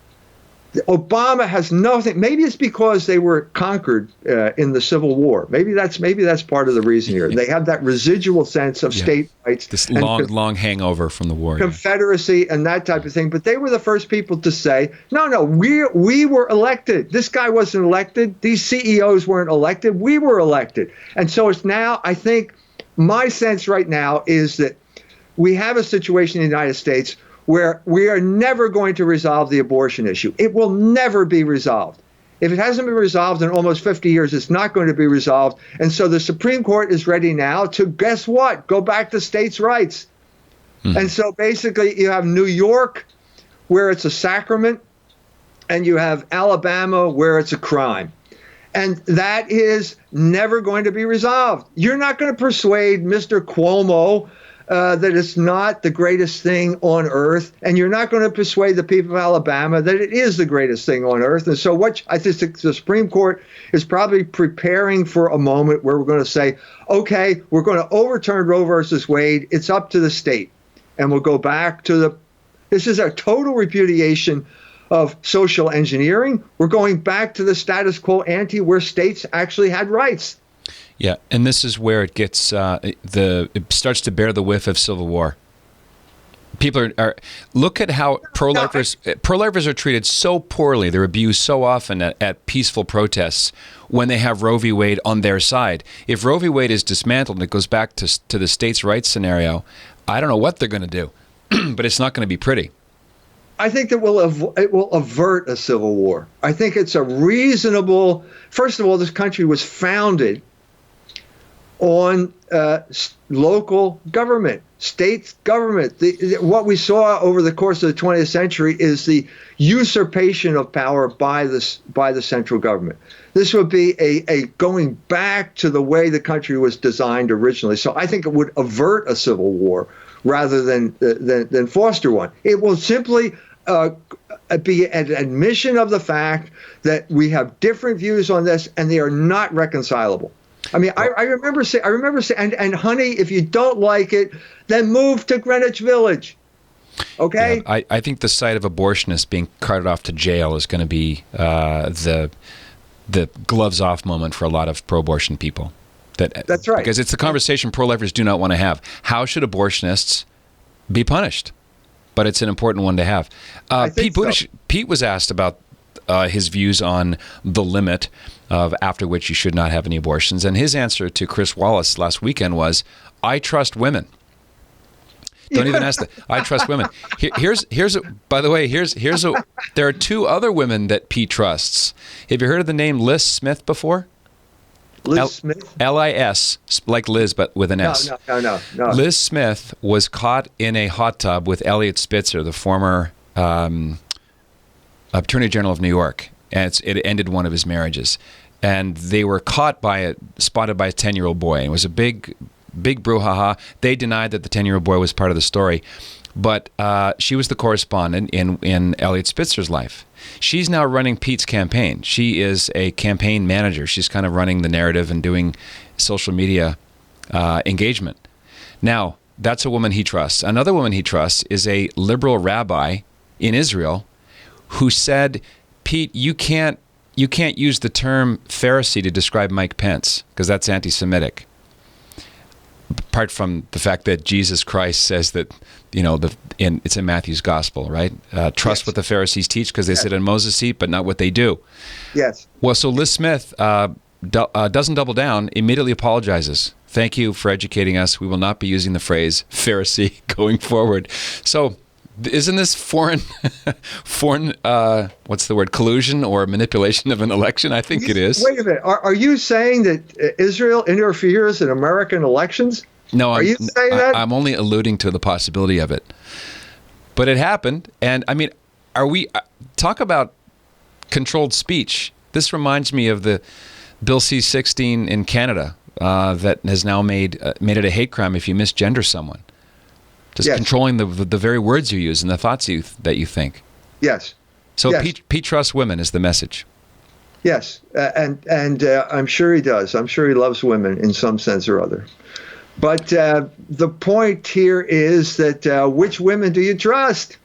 Speaker 2: Obama has nothing. Maybe it's because they were conquered in the Civil War. Maybe that's part of the reason here. They have that residual sense of state rights,
Speaker 1: this long hangover from the war,
Speaker 2: Confederacy, and that type of thing. But they were the first people to say, no, we were elected. This guy wasn't elected. These CEOs weren't elected. We were elected. And so it's now, I think, my sense right now is that we have a situation in the United States where we are never going to resolve the abortion issue. It will never be resolved. If it hasn't been resolved in almost 50 years, it's not going to be resolved. And so the Supreme Court is ready now to, guess what, go back to states' rights. And so basically you have New York, where it's a sacrament, and you have Alabama, where it's a crime. And that is never going to be resolved. You're not going to persuade Mr. Cuomo that it's not the greatest thing on earth, and you're not going to persuade the people of Alabama that it is the greatest thing on earth. And so what I think the Supreme Court is probably preparing for a moment where we're going to say, okay, we're going to overturn Roe versus Wade. It's up to the state. And we'll go back to this is a total repudiation of social engineering. We're going back to the status quo ante where states actually had rights.
Speaker 1: Yeah, and this is where it gets it starts to bear the whiff of Civil War. People are look at how pro-lifers are treated so poorly. They're abused so often at peaceful protests when they have Roe v. Wade on their side. If Roe v. Wade is dismantled and it goes back to the states' rights scenario, I don't know what they're going to do, but it's not going to be pretty.
Speaker 2: I think that it will avert a civil war. I think it's a reasonable. First of all, this country was founded on local government, state government. What we saw over the course of the 20th century is the usurpation of power by the central government. This would be a going back to the way the country was designed originally. So I think it would avert a civil war rather than foster one. It will simply be an admission of the fact that we have different views on this and they are not reconcilable. I mean, I remember saying, and honey, if you don't like it, then move to Greenwich Village. Okay?
Speaker 1: Yeah, I think the sight of abortionists being carted off to jail is going to be the gloves off moment for a lot of pro-abortion people. That's right. Because it's the conversation pro-lifers do not want to have. How should abortionists be punished? But it's an important one to have. Pete was asked about his views on the limit of after which you should not have any abortions. And his answer to Chris Wallace last weekend was, I trust women. Don't even ask that. I trust women. There are two other women that Pete trusts. Have you heard of the name Liz Smith before?
Speaker 2: Liz Smith?
Speaker 1: L-I-S, like Liz, but with an S.
Speaker 2: No.
Speaker 1: Liz Smith was caught in a hot tub with Eliot Spitzer, the former Attorney General of New York, and it ended one of his marriages. And they were spotted by a 10-year-old boy. And it was a big brouhaha. They denied that the 10-year-old boy was part of the story. But she was the correspondent in Eliot Spitzer's life. She's now running Pete's campaign. She is a campaign manager. She's kind of running the narrative and doing social media engagement. Now, that's a woman he trusts. Another woman he trusts is a liberal rabbi in Israel who said, Pete, you can't use the term Pharisee to describe Mike Pence because that's anti-Semitic. Apart from the fact that Jesus Christ says that, it's in Matthew's gospel, right? Trust what the Pharisees teach because they sit in Moses' seat, but not what they do.
Speaker 2: Yes.
Speaker 1: Well, so Liz Smith doesn't double down, immediately apologizes. Thank you for educating us. We will not be using the phrase Pharisee going forward. So isn't this foreign, what's the word, collusion or manipulation of an election? I think it is.
Speaker 2: Wait a minute. Are you saying that Israel interferes in American elections?
Speaker 1: No,
Speaker 2: are you saying that?
Speaker 1: I'm only alluding to the possibility of it. But it happened. And I mean, talk about controlled speech. This reminds me of the Bill C-16 in Canada that has now made it a hate crime if you misgender someone. Just controlling the very words you use and the thoughts that you think.
Speaker 2: Yes.
Speaker 1: So yes. Pete trusts women is the message.
Speaker 2: Yes, and I'm sure he does. I'm sure he loves women in some sense or other. But the point here is that which women do you trust?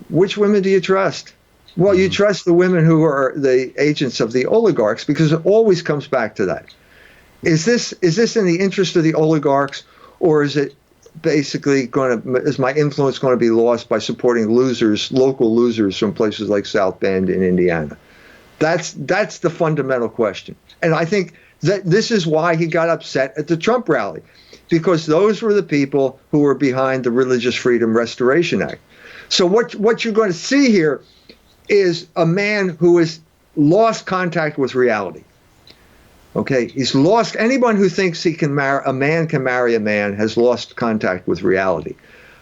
Speaker 2: Which women do you trust? Well, you trust the women who are the agents of the oligarchs because it always comes back to that. Is this in the interest of the oligarchs, or is it basically is my influence going to be lost by supporting losers, local losers from places like South Bend in Indiana? That's the fundamental question. And I think that this is why he got upset at the Trump rally, because those were the people who were behind the Religious Freedom Restoration Act. So what you're going to see here is a man who has lost contact with reality. Okay, he's lost. Anyone who thinks he can marry a man has lost contact with reality.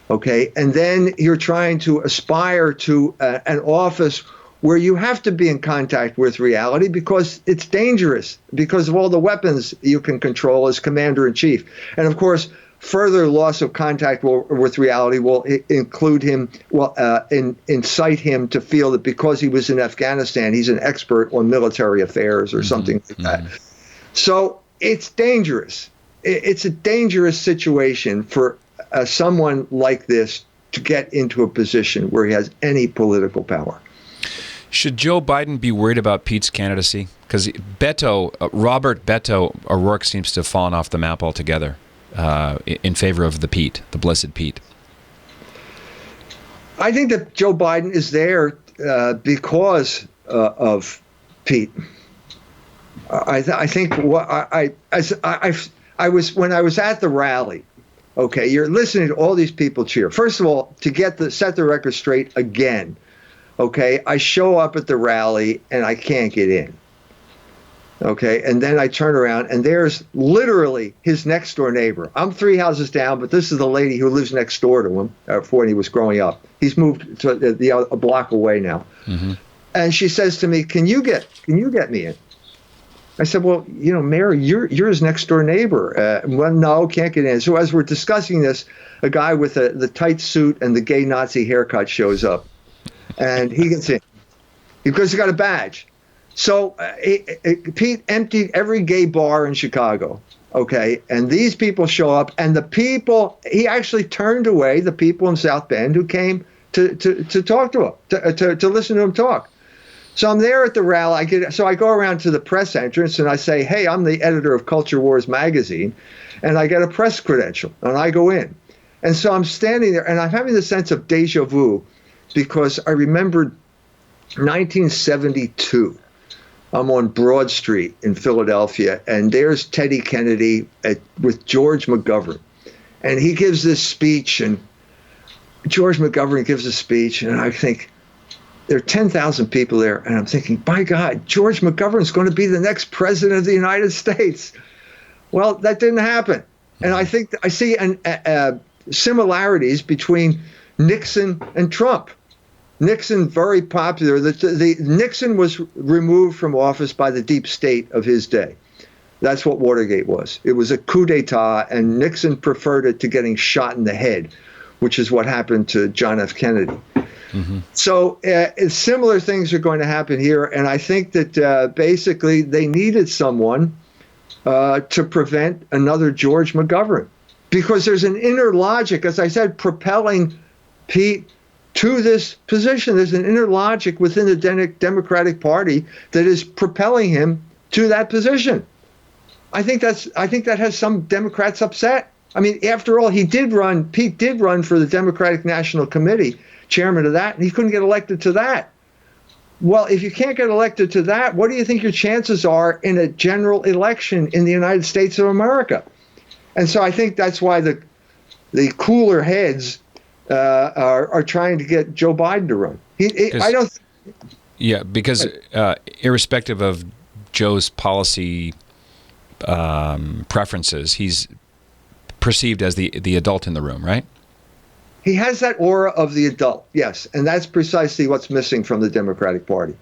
Speaker 2: Okay, and then you're trying to aspire to an office where you have to be in contact with reality because it's dangerous, because of all the weapons you can control as commander-in-chief. And of course, further loss of contact with reality will include him, incite him to feel that because he was in Afghanistan, he's an expert on military affairs or something like that. So it's dangerous. It's a dangerous situation for someone like this to get into a position where he has any political power.
Speaker 1: Should Joe Biden be worried about Pete's candidacy? Because Robert Beto O'Rourke seems to have fallen off the map altogether in favor of the Blessed Pete.
Speaker 2: I think that Joe Biden is there because of Pete. I think what I was when I was at the rally. Okay, you're listening to all these people cheer. First of all, to set the record straight again. Okay, I show up at the rally and I can't get in. Okay, and then I turn around and there's literally his next door neighbor. I'm 3 houses down, but this is the lady who lives next door to him when he was growing up. He's moved to a block away now. Mm-hmm. And she says to me, "Can you get me in?" I said, "Well, Mary, you're his next door neighbor." Well, no, can't get in. So as we're discussing this, a guy with the tight suit and the gay Nazi haircut shows up. And he gets in because he got a badge. So Pete emptied every gay bar in Chicago. Okay, and these people show up, and he actually turned away the people in South Bend who came to talk to him, to listen to him talk. So I'm there at the rally. I go around to the press entrance and I say, "Hey, I'm the editor of Culture Wars magazine," and I get a press credential and I go in. And so I'm standing there and I'm having the sense of deja vu. Because I remembered 1972. I'm on Broad Street in Philadelphia, and there's Teddy Kennedy with George McGovern. And he gives this speech, and George McGovern gives a speech, and I think, there are 10,000 people there, and I'm thinking, by God, George McGovern's going to be the next president of the United States. Well, that didn't happen. And I think I see similarities between Nixon and Trump. Nixon, very popular. Nixon was removed from office by the deep state of his day. That's what Watergate was. It was a coup d'etat, and Nixon preferred it to getting shot in the head, which is what happened to John F. Kennedy. Mm-hmm. So similar things are going to happen here, and I think that basically they needed someone to prevent another George McGovern, because there's an inner logic, as I said, propelling Pete to this position. There's an inner logic within the Democratic Party that is propelling him to that position. I think that has some Democrats upset. I mean, after all, Pete did run for the Democratic National Committee, chairman of that, and he couldn't get elected to that. Well, if you can't get elected to that, what do you think your chances are in a general election in the United States of America? And so I think that's why the cooler heads are trying to get Joe Biden to run.
Speaker 1: Because irrespective of Joe's policy preferences, he's perceived as the adult in the room, right?
Speaker 2: He has that aura of the adult, yes, and that's precisely what's missing from the Democratic Party.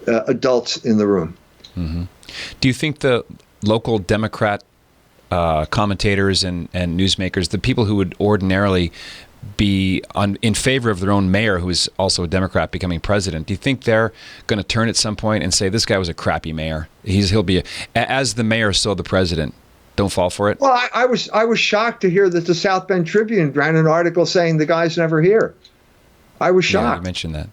Speaker 2: Adults in the room.
Speaker 1: Mm-hmm. Do you think the local Democrat commentators and newsmakers, the people who would ordinarily be in favor of their own mayor, who is also a Democrat, becoming president, do you think they're going to turn at some point and say, this guy was a crappy mayor? He'll be as the mayor, so the president. Don't fall for it.
Speaker 2: Well, I was shocked to hear that the South Bend Tribune ran an article saying the guy's never here. I was shocked.
Speaker 1: Yeah, you mentioned that.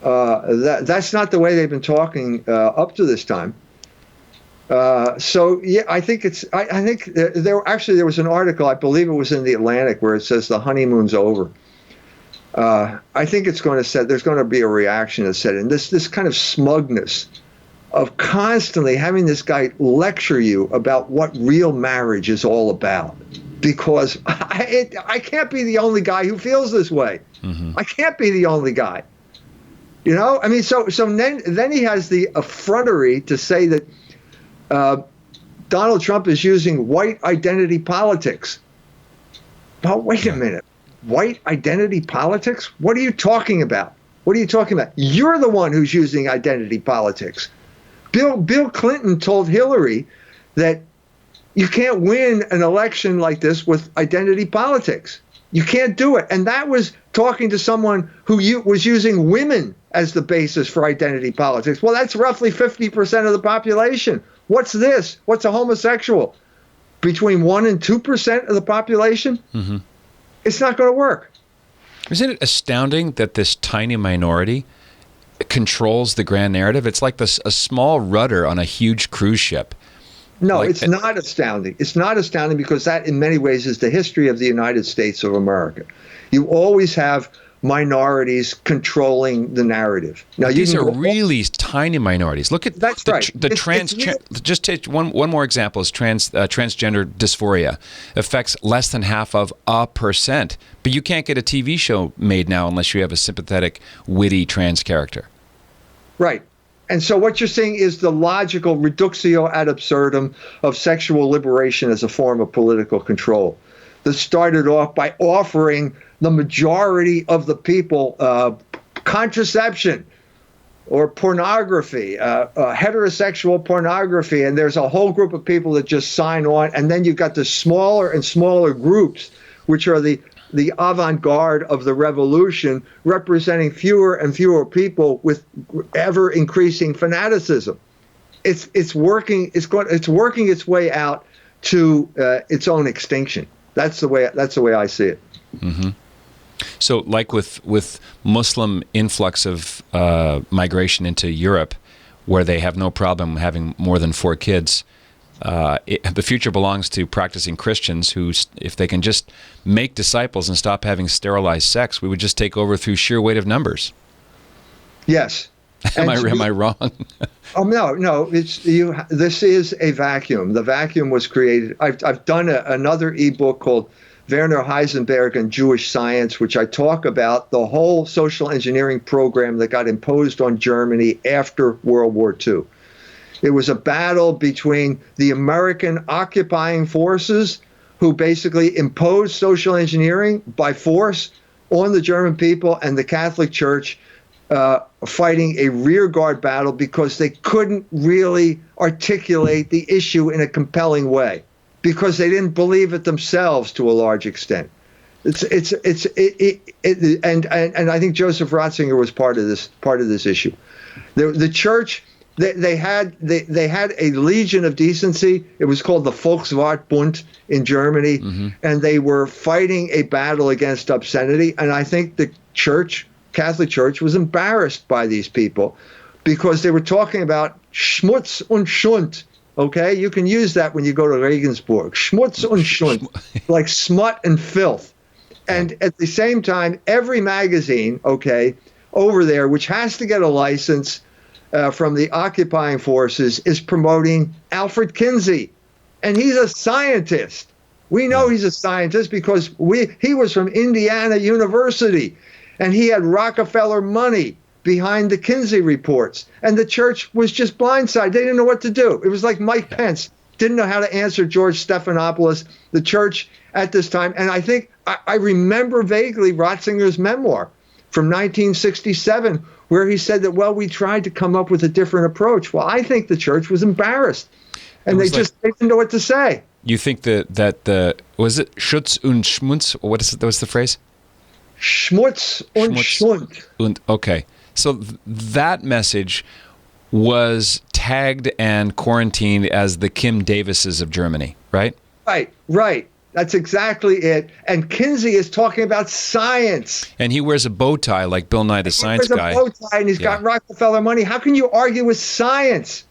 Speaker 2: That's not the way they've been talking up to this time. So yeah, I think I think there was an article, I believe it was in the Atlantic, where it says the honeymoon's over. I think it's going to set. There's going to be a reaction to set in. This kind of smugness of constantly having this guy lecture you about what real marriage is all about, because I can't be the only guy who feels this way. Mm-hmm. I can't be the only guy. You know, I mean, so then he has the effrontery to say that Donald Trump is using white identity politics. But wait a minute. White identity politics? What are you talking about? What are you talking about? You're the one who's using identity politics. Bill Clinton told Hillary that you can't win an election like this with identity politics. You can't do it. And that was talking to someone who was using women as the basis for identity politics. Well, that's roughly 50% of the population. What's this? What's a homosexual? Between 1% and 2% of the population? Mm-hmm. It's not going to work.
Speaker 1: Isn't it astounding that this tiny minority controls the grand narrative? It's like a small rudder on a huge cruise ship.
Speaker 2: No, it's not astounding. It's not astounding because that, in many ways, is the history of the United States of America. You always have minorities controlling the narrative. Now,
Speaker 1: these are really tiny minorities. Look at
Speaker 2: that's right.
Speaker 1: Just take one more example is transgender dysphoria affects less than half of 1%. But you can't get a TV show made now unless you have a sympathetic, witty trans character.
Speaker 2: Right. And so what you're seeing is the logical reductio ad absurdum of sexual liberation as a form of political control that started off by offering the majority of the people contraception or pornography, heterosexual pornography, and there's a whole group of people that just sign on, and then you've got the smaller and smaller groups, which are the avant-garde of the revolution, representing fewer and fewer people with ever increasing fanaticism. It's working its way out to its own extinction. That's the way I see it.
Speaker 1: Mm-hmm. So, like with Muslim influx of migration into Europe, where they have no problem having more than 4 kids, the future belongs to practicing Christians who, if they can just make disciples and stop having sterilized sex, we would just take over through sheer weight of numbers.
Speaker 2: Yes.
Speaker 1: Am I wrong?
Speaker 2: Oh no! This is a vacuum. The vacuum was created. I've done another ebook called Werner Heisenberg and Jewish Science, which I talk about the whole social engineering program that got imposed on Germany after World War II. It was a battle between the American occupying forces, who basically imposed social engineering by force on the German people, and the Catholic Church fighting a rearguard battle because they couldn't really articulate the issue in a compelling way, because they didn't believe it themselves to a large extent. And I think Joseph Ratzinger was part of this issue. The church, they had a legion of decency. It was called the Volkswartbund in Germany, mm-hmm. and they were fighting a battle against obscenity. And I think the Catholic Church was embarrassed by these people because they were talking about Schmutz und Schund. Okay, you can use that when you go to Regensburg. Schmutz und Schund, like smut and filth. And at the same time, every magazine, okay, over there, which has to get a license from the occupying forces, is promoting Alfred Kinsey. And he's a scientist. We know he's a scientist because he was from Indiana University, and he had Rockefeller money behind the Kinsey reports. And the church was just blindsided. They didn't know what to do. It was like Mike Pence didn't know how to answer George Stephanopoulos, the church at this time. And I think I remember vaguely Ratzinger's memoir from 1967, where he said that, well, we tried to come up with a different approach. Well, I think the church was embarrassed, and they didn't know what to say.
Speaker 1: You think that was it Schutz und Schmutz? What's the phrase?
Speaker 2: Schmutz und Schund.
Speaker 1: Okay. So that message was tagged and quarantined as the Kim Davises of Germany, right?
Speaker 2: Right. That's exactly it. And Kinsey is talking about science.
Speaker 1: And he wears a bow tie like Bill Nye the Science Guy.
Speaker 2: He wears a bow tie and he's got Rockefeller money. How can you argue with science?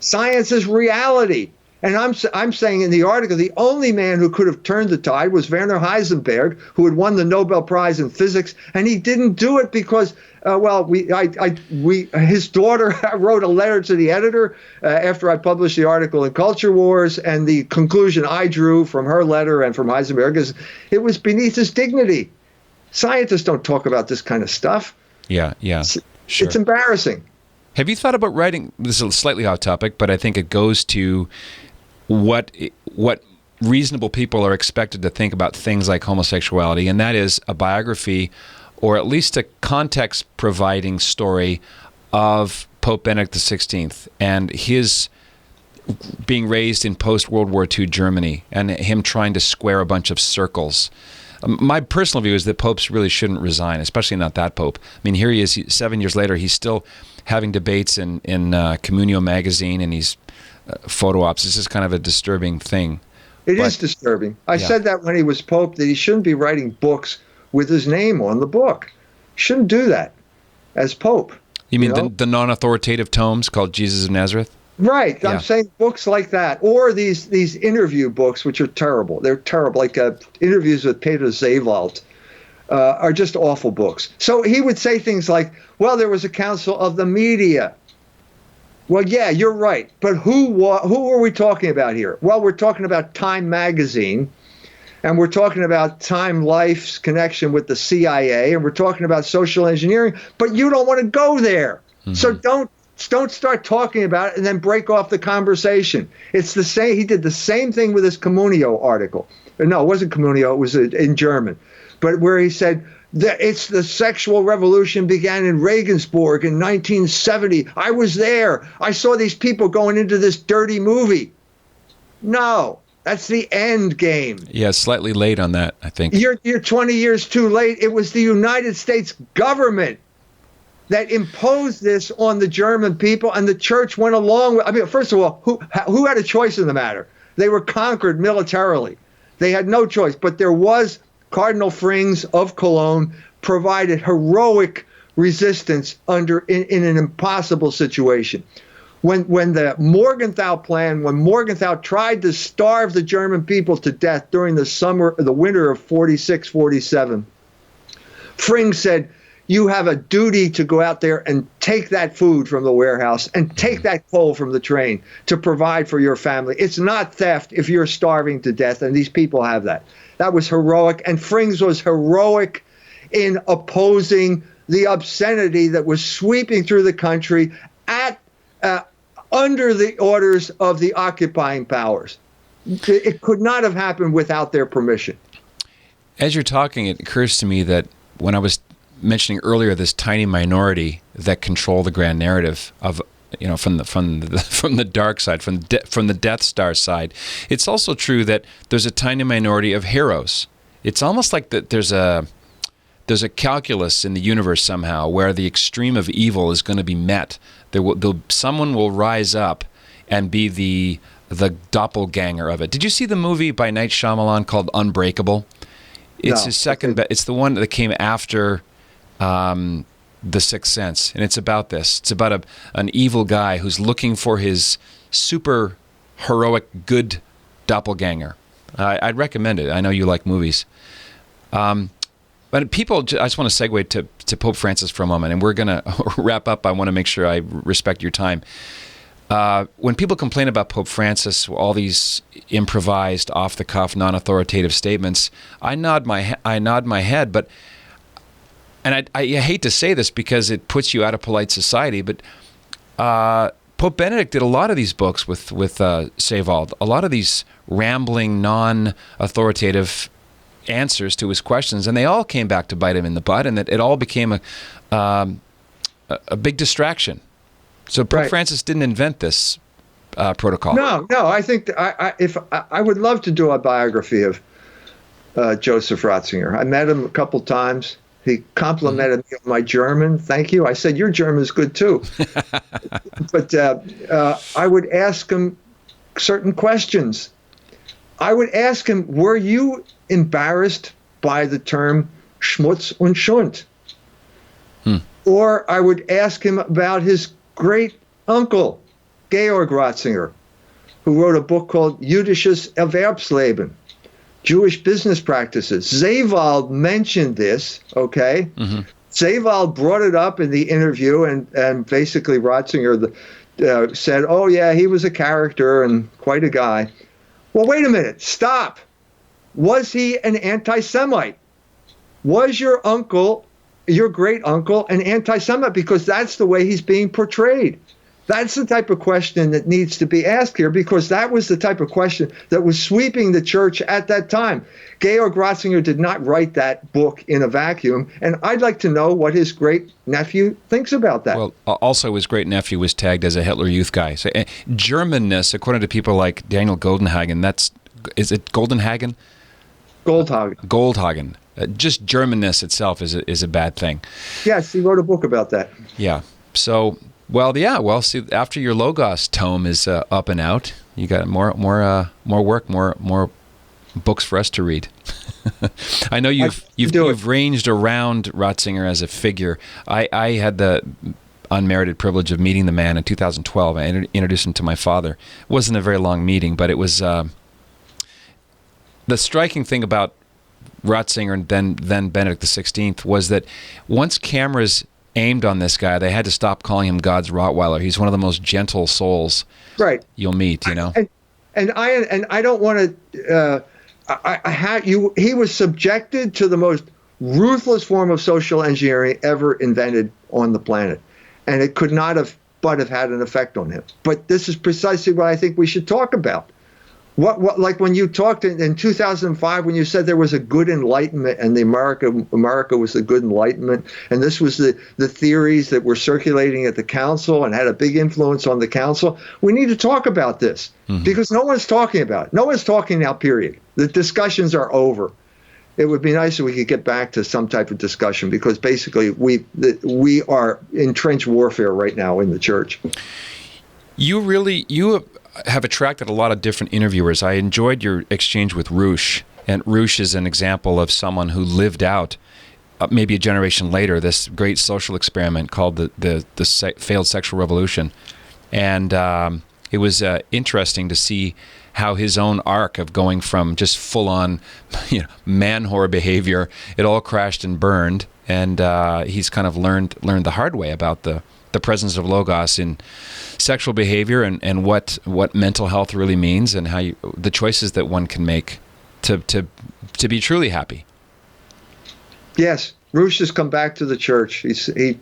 Speaker 2: Science is reality. And I'm saying in the article, the only man who could have turned the tide was Werner Heisenberg, who had won the Nobel Prize in physics, and he didn't do it because, his daughter wrote a letter to the editor after I published the article in Culture Wars, and the conclusion I drew from her letter and from Heisenberg is it was beneath his dignity. Scientists don't talk about this kind of stuff.
Speaker 1: Yeah, sure.
Speaker 2: It's embarrassing.
Speaker 1: Have you thought about writing? This is a slightly off topic, but I think it goes to what reasonable people are expected to think about things like homosexuality, and that is a biography or at least a context-providing story of Pope Benedict XVI and his being raised in post-World War II Germany and him trying to square a bunch of circles. My personal view is that popes really shouldn't resign, especially not that pope. I mean, here he is 7 years later, he's still having debates in Communio magazine, and he's photo ops. This is kind of a disturbing thing.
Speaker 2: It is disturbing. I said that when he was Pope, that he shouldn't be writing books with his name on the book. Shouldn't do that as Pope.
Speaker 1: You mean the non-authoritative tomes called Jesus of Nazareth?
Speaker 2: Right. Yeah. I'm saying books like that, or these interview books, which are terrible. They're terrible, like interviews with Peter Zewald. Are just awful books. So he would say things like, well, there was a council of the media. Well, yeah, you're right. But who are we talking about here? Well, we're talking about Time magazine, and we're talking about Time Life's connection with the CIA, and we're talking about social engineering, but you don't want to go there. So don't start talking about it and then break off the conversation. It's the same. He did the same thing with his Communio article. No, it wasn't Communio. It was in German. But where he said, it's the sexual revolution began in Regensburg in 1970. I was there. I saw these people going into this dirty movie. No, that's the end game.
Speaker 1: Yeah, slightly late on that, I think.
Speaker 2: You're 20 years too late. It was the United States government that imposed this on the German people, and the church went along with. I mean, first of all, who had a choice in the matter? They were conquered militarily. They had no choice, but there was. Cardinal Frings of Cologne provided heroic resistance in an impossible situation. When the Morgenthau plan, when Morgenthau tried to starve the German people to death during the winter of 46, 47, Frings said, you have a duty to go out there and take that food from the warehouse and take that coal from the train to provide for your family. It's not theft if you're starving to death, and these people have that. That was heroic, and Frings was heroic in opposing the obscenity that was sweeping through the country under the orders of the occupying powers. It could not have happened without their permission.
Speaker 1: As you're talking, it occurs to me that when I was mentioning earlier this tiny minority that control the grand narrative of from the dark side, from the Death Star side, it's also true that there's a tiny minority of heroes. It's almost like that there's a calculus in the universe somehow where the extreme of evil is going to be met. Someone will rise up and be the doppelganger of it. Did you see the movie by Night Shyamalan called Unbreakable? It's his second. It's the one that came after The Sixth Sense, and it's about this. It's about an evil guy who's looking for his super heroic good doppelganger. I'd recommend it. I know you like movies. But people, I just want to segue to Pope Francis for a moment, and we're going to wrap up. I want to make sure I respect your time. When people complain about Pope Francis, all these improvised, off-the-cuff, non-authoritative statements, I nod my head, but and I hate to say this because it puts you out of polite society, but Pope Benedict did a lot of these books with Zewald, a lot of these rambling, non-authoritative answers to his questions, and they all came back to bite him in the butt, and that it all became a big distraction. So Pope Francis didn't invent this protocol.
Speaker 2: No. I think I would love to do a biography of Joseph Ratzinger. I met him a couple times. He complimented me on my German. Thank you. I said, your German is good too. But I would ask him certain questions. I would ask him, were you embarrassed by the term Schmutz und Schund? Or I would ask him about his great uncle, Georg Ratzinger, who wrote a book called Jüdisches Erwerbsleben, Jewish Business Practices. Sewald mentioned this, okay? Sewald brought it up in the interview, and basically Ratzinger said, oh, yeah, he was a character and quite a guy. Well, wait a minute. Stop. Was he an anti-Semite? Was your uncle, your great uncle, an anti-Semite? Because that's the way he's being portrayed. That's the type of question that needs to be asked here, because that was the type of question that was sweeping the church at that time. Georg Ratzinger did not write that book in a vacuum, and I'd like to know what his great-nephew thinks about that.
Speaker 1: Well, also his great-nephew was tagged as a Hitler Youth guy. So, Germanness, according to people like Daniel Goldenhagen, is it Goldenhagen? Goldhagen. Just Germanness itself is a bad thing.
Speaker 2: Yes, he wrote a book about that.
Speaker 1: Yeah. So... Well, see, after your Logos tome is up and out, you got more work, more books for us to read. I know you've ranged around Ratzinger as a figure. I had the unmerited privilege of meeting the man in 2012. I introduced him to my father. It wasn't a very long meeting, but it was the striking thing about Ratzinger and then Benedict XVI was that once cameras aimed on this guy, they had to stop calling him God's Rottweiler. He's one of the most gentle souls you'll meet, you know.
Speaker 2: And I don't want to. He was subjected to the most ruthless form of social engineering ever invented on the planet, and it could not have but have had an effect on him. But this is precisely what I think we should talk about. What like when you talked in 2005 when you said there was a good enlightenment and America was the good enlightenment, and this was the theories that were circulating at the council and had a big influence on the council. We need to talk about this because no one's talking about it. No one's talking now, period. The discussions are over. It would be nice if we could get back to some type of discussion, because basically we are in trench warfare right now in the church.
Speaker 1: You have attracted a lot of different interviewers. I enjoyed your exchange with Roosh, and Roosh is an example of someone who lived out, maybe a generation later, this great social experiment called the failed sexual revolution. And it was interesting to see how his own arc of going from just full-on man-whore behavior, it all crashed and burned, and he's kind of learned the hard way about the presence of Logos in sexual behavior and what mental health really means, and how the choices that one can make to be truly happy. Yes,
Speaker 2: Roosh has come back to the church. He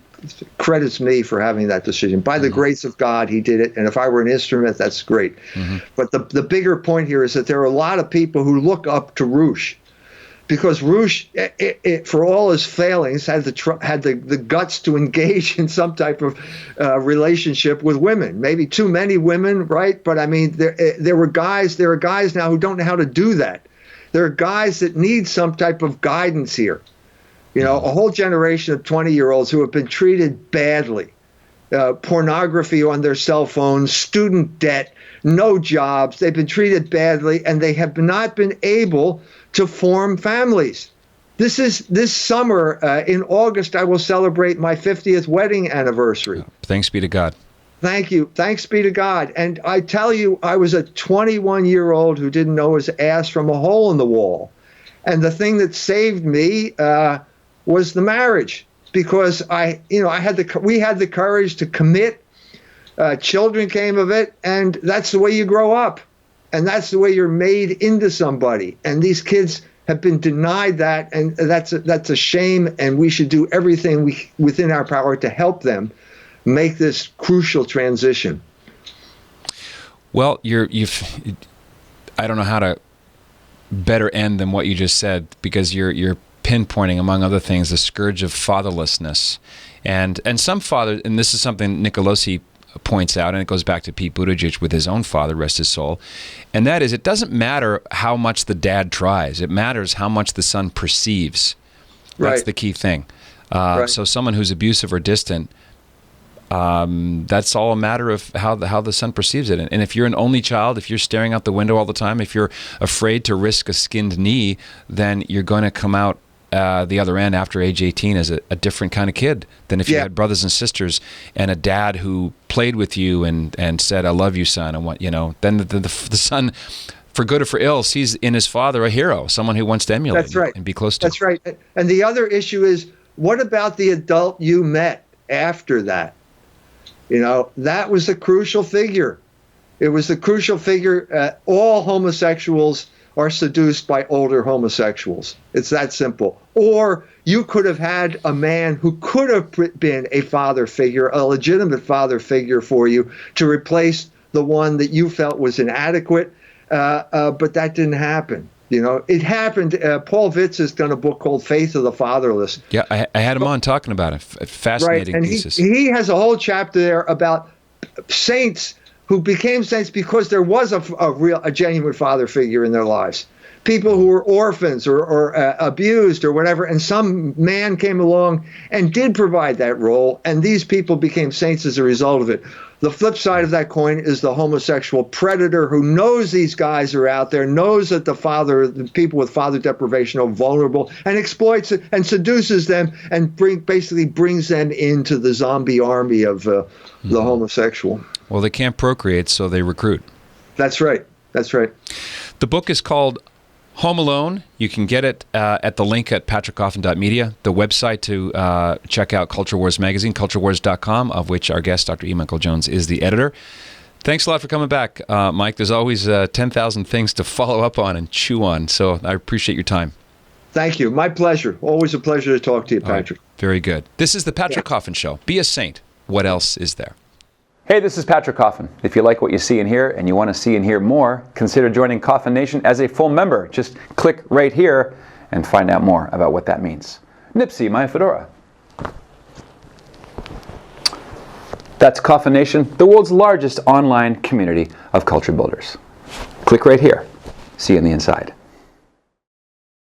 Speaker 2: credits me for having that decision. By the grace of God, he did it. And if I were an instrument, that's great. But the bigger point here is that there are a lot of people who look up to Roosh, because Roosh, for all his failings, had the guts to engage in some type of relationship with women. Maybe too many women, right? But I mean, there are guys now who don't know how to do that. There are guys that need some type of guidance here. You know, a whole generation of 20-year-olds who have been treated badly. Pornography on their cell phones, student debt, no jobs. They've been treated badly, and they have not been able to form families. This summer, in August, I will celebrate my 50th wedding anniversary.
Speaker 1: Thanks be to God.
Speaker 2: Thank you. Thanks be to God. And I tell you, I was a 21-year-old who didn't know his ass from a hole in the wall. And the thing that saved me was the marriage, because we had the courage to commit. Children came of it, and that's the way you grow up. And that's the way you're made into somebody. And these kids have been denied that, and that's a shame. And we should do everything within our power to help them make this crucial transition.
Speaker 1: Well, I don't know how to better end than what you just said, because you're pinpointing, among other things, the scourge of fatherlessness, and some father, and this is something Nicolosi points out, and it goes back to Pete Buttigieg with his own father, rest his soul, and that is, it doesn't matter how much the dad tries, it matters how much the son perceives. That's the key thing. Right. So someone who's abusive or distant, That's all a matter of how the son perceives it. And if you're an only child, if you're staring out the window all the time, if you're afraid to risk a skinned knee, then you're going to come out the other end after age 18 as a different kind of kid than if you had brothers and sisters and a dad who played with you and said, "I love you, son," and what, then the son, for good or for ill, sees in his father a hero, someone who wants to emulate.
Speaker 2: That's right.
Speaker 1: And be close to.
Speaker 2: That's right. And the other issue is, what about the adult you met after that? That was a crucial figure. It was the crucial figure. All homosexuals are seduced by older homosexuals. It's that simple. Or you could have had a man who could have been a father figure, a legitimate father figure for you, to replace the one that you felt was inadequate, but that didn't happen. It happened. Paul Vitz has done a book called Faith of the Fatherless.
Speaker 1: Yeah, I had him on talking about it. Fascinating
Speaker 2: right. And
Speaker 1: thesis.
Speaker 2: He has a whole chapter there about saints who became saints because there was a genuine father figure in their lives. People who were orphans or abused or whatever, and some man came along and did provide that role, and these people became saints as a result of it. The flip side of that coin is the homosexual predator who knows these guys are out there, knows that the people with father deprivation are vulnerable, and exploits it and seduces them and basically brings them into the zombie army of the homosexual.
Speaker 1: Well, they can't procreate, so they recruit.
Speaker 2: That's right. That's right.
Speaker 1: The book is called Home Alone. You can get it at the link at patrickcoffin.media. The website to check out Culture Wars magazine, culturewars.com, of which our guest, Dr. E. Michael Jones, is the editor. Thanks a lot for coming back, Mike. There's always 10,000 things to follow up on and chew on, so I appreciate your time.
Speaker 2: Thank you. My pleasure. Always a pleasure to talk to you, Patrick.
Speaker 1: Right. Very good. This is the Patrick Coffin Show. Be a saint. What else is there?
Speaker 3: Hey, this is Patrick Coffin. If you like what you see and hear and you want to see and hear more, consider joining Coffin Nation as a full member. Just click right here and find out more about what that means. Nipsey, my fedora. That's Coffin Nation, the world's largest online community of culture builders. Click right here. See you on the inside.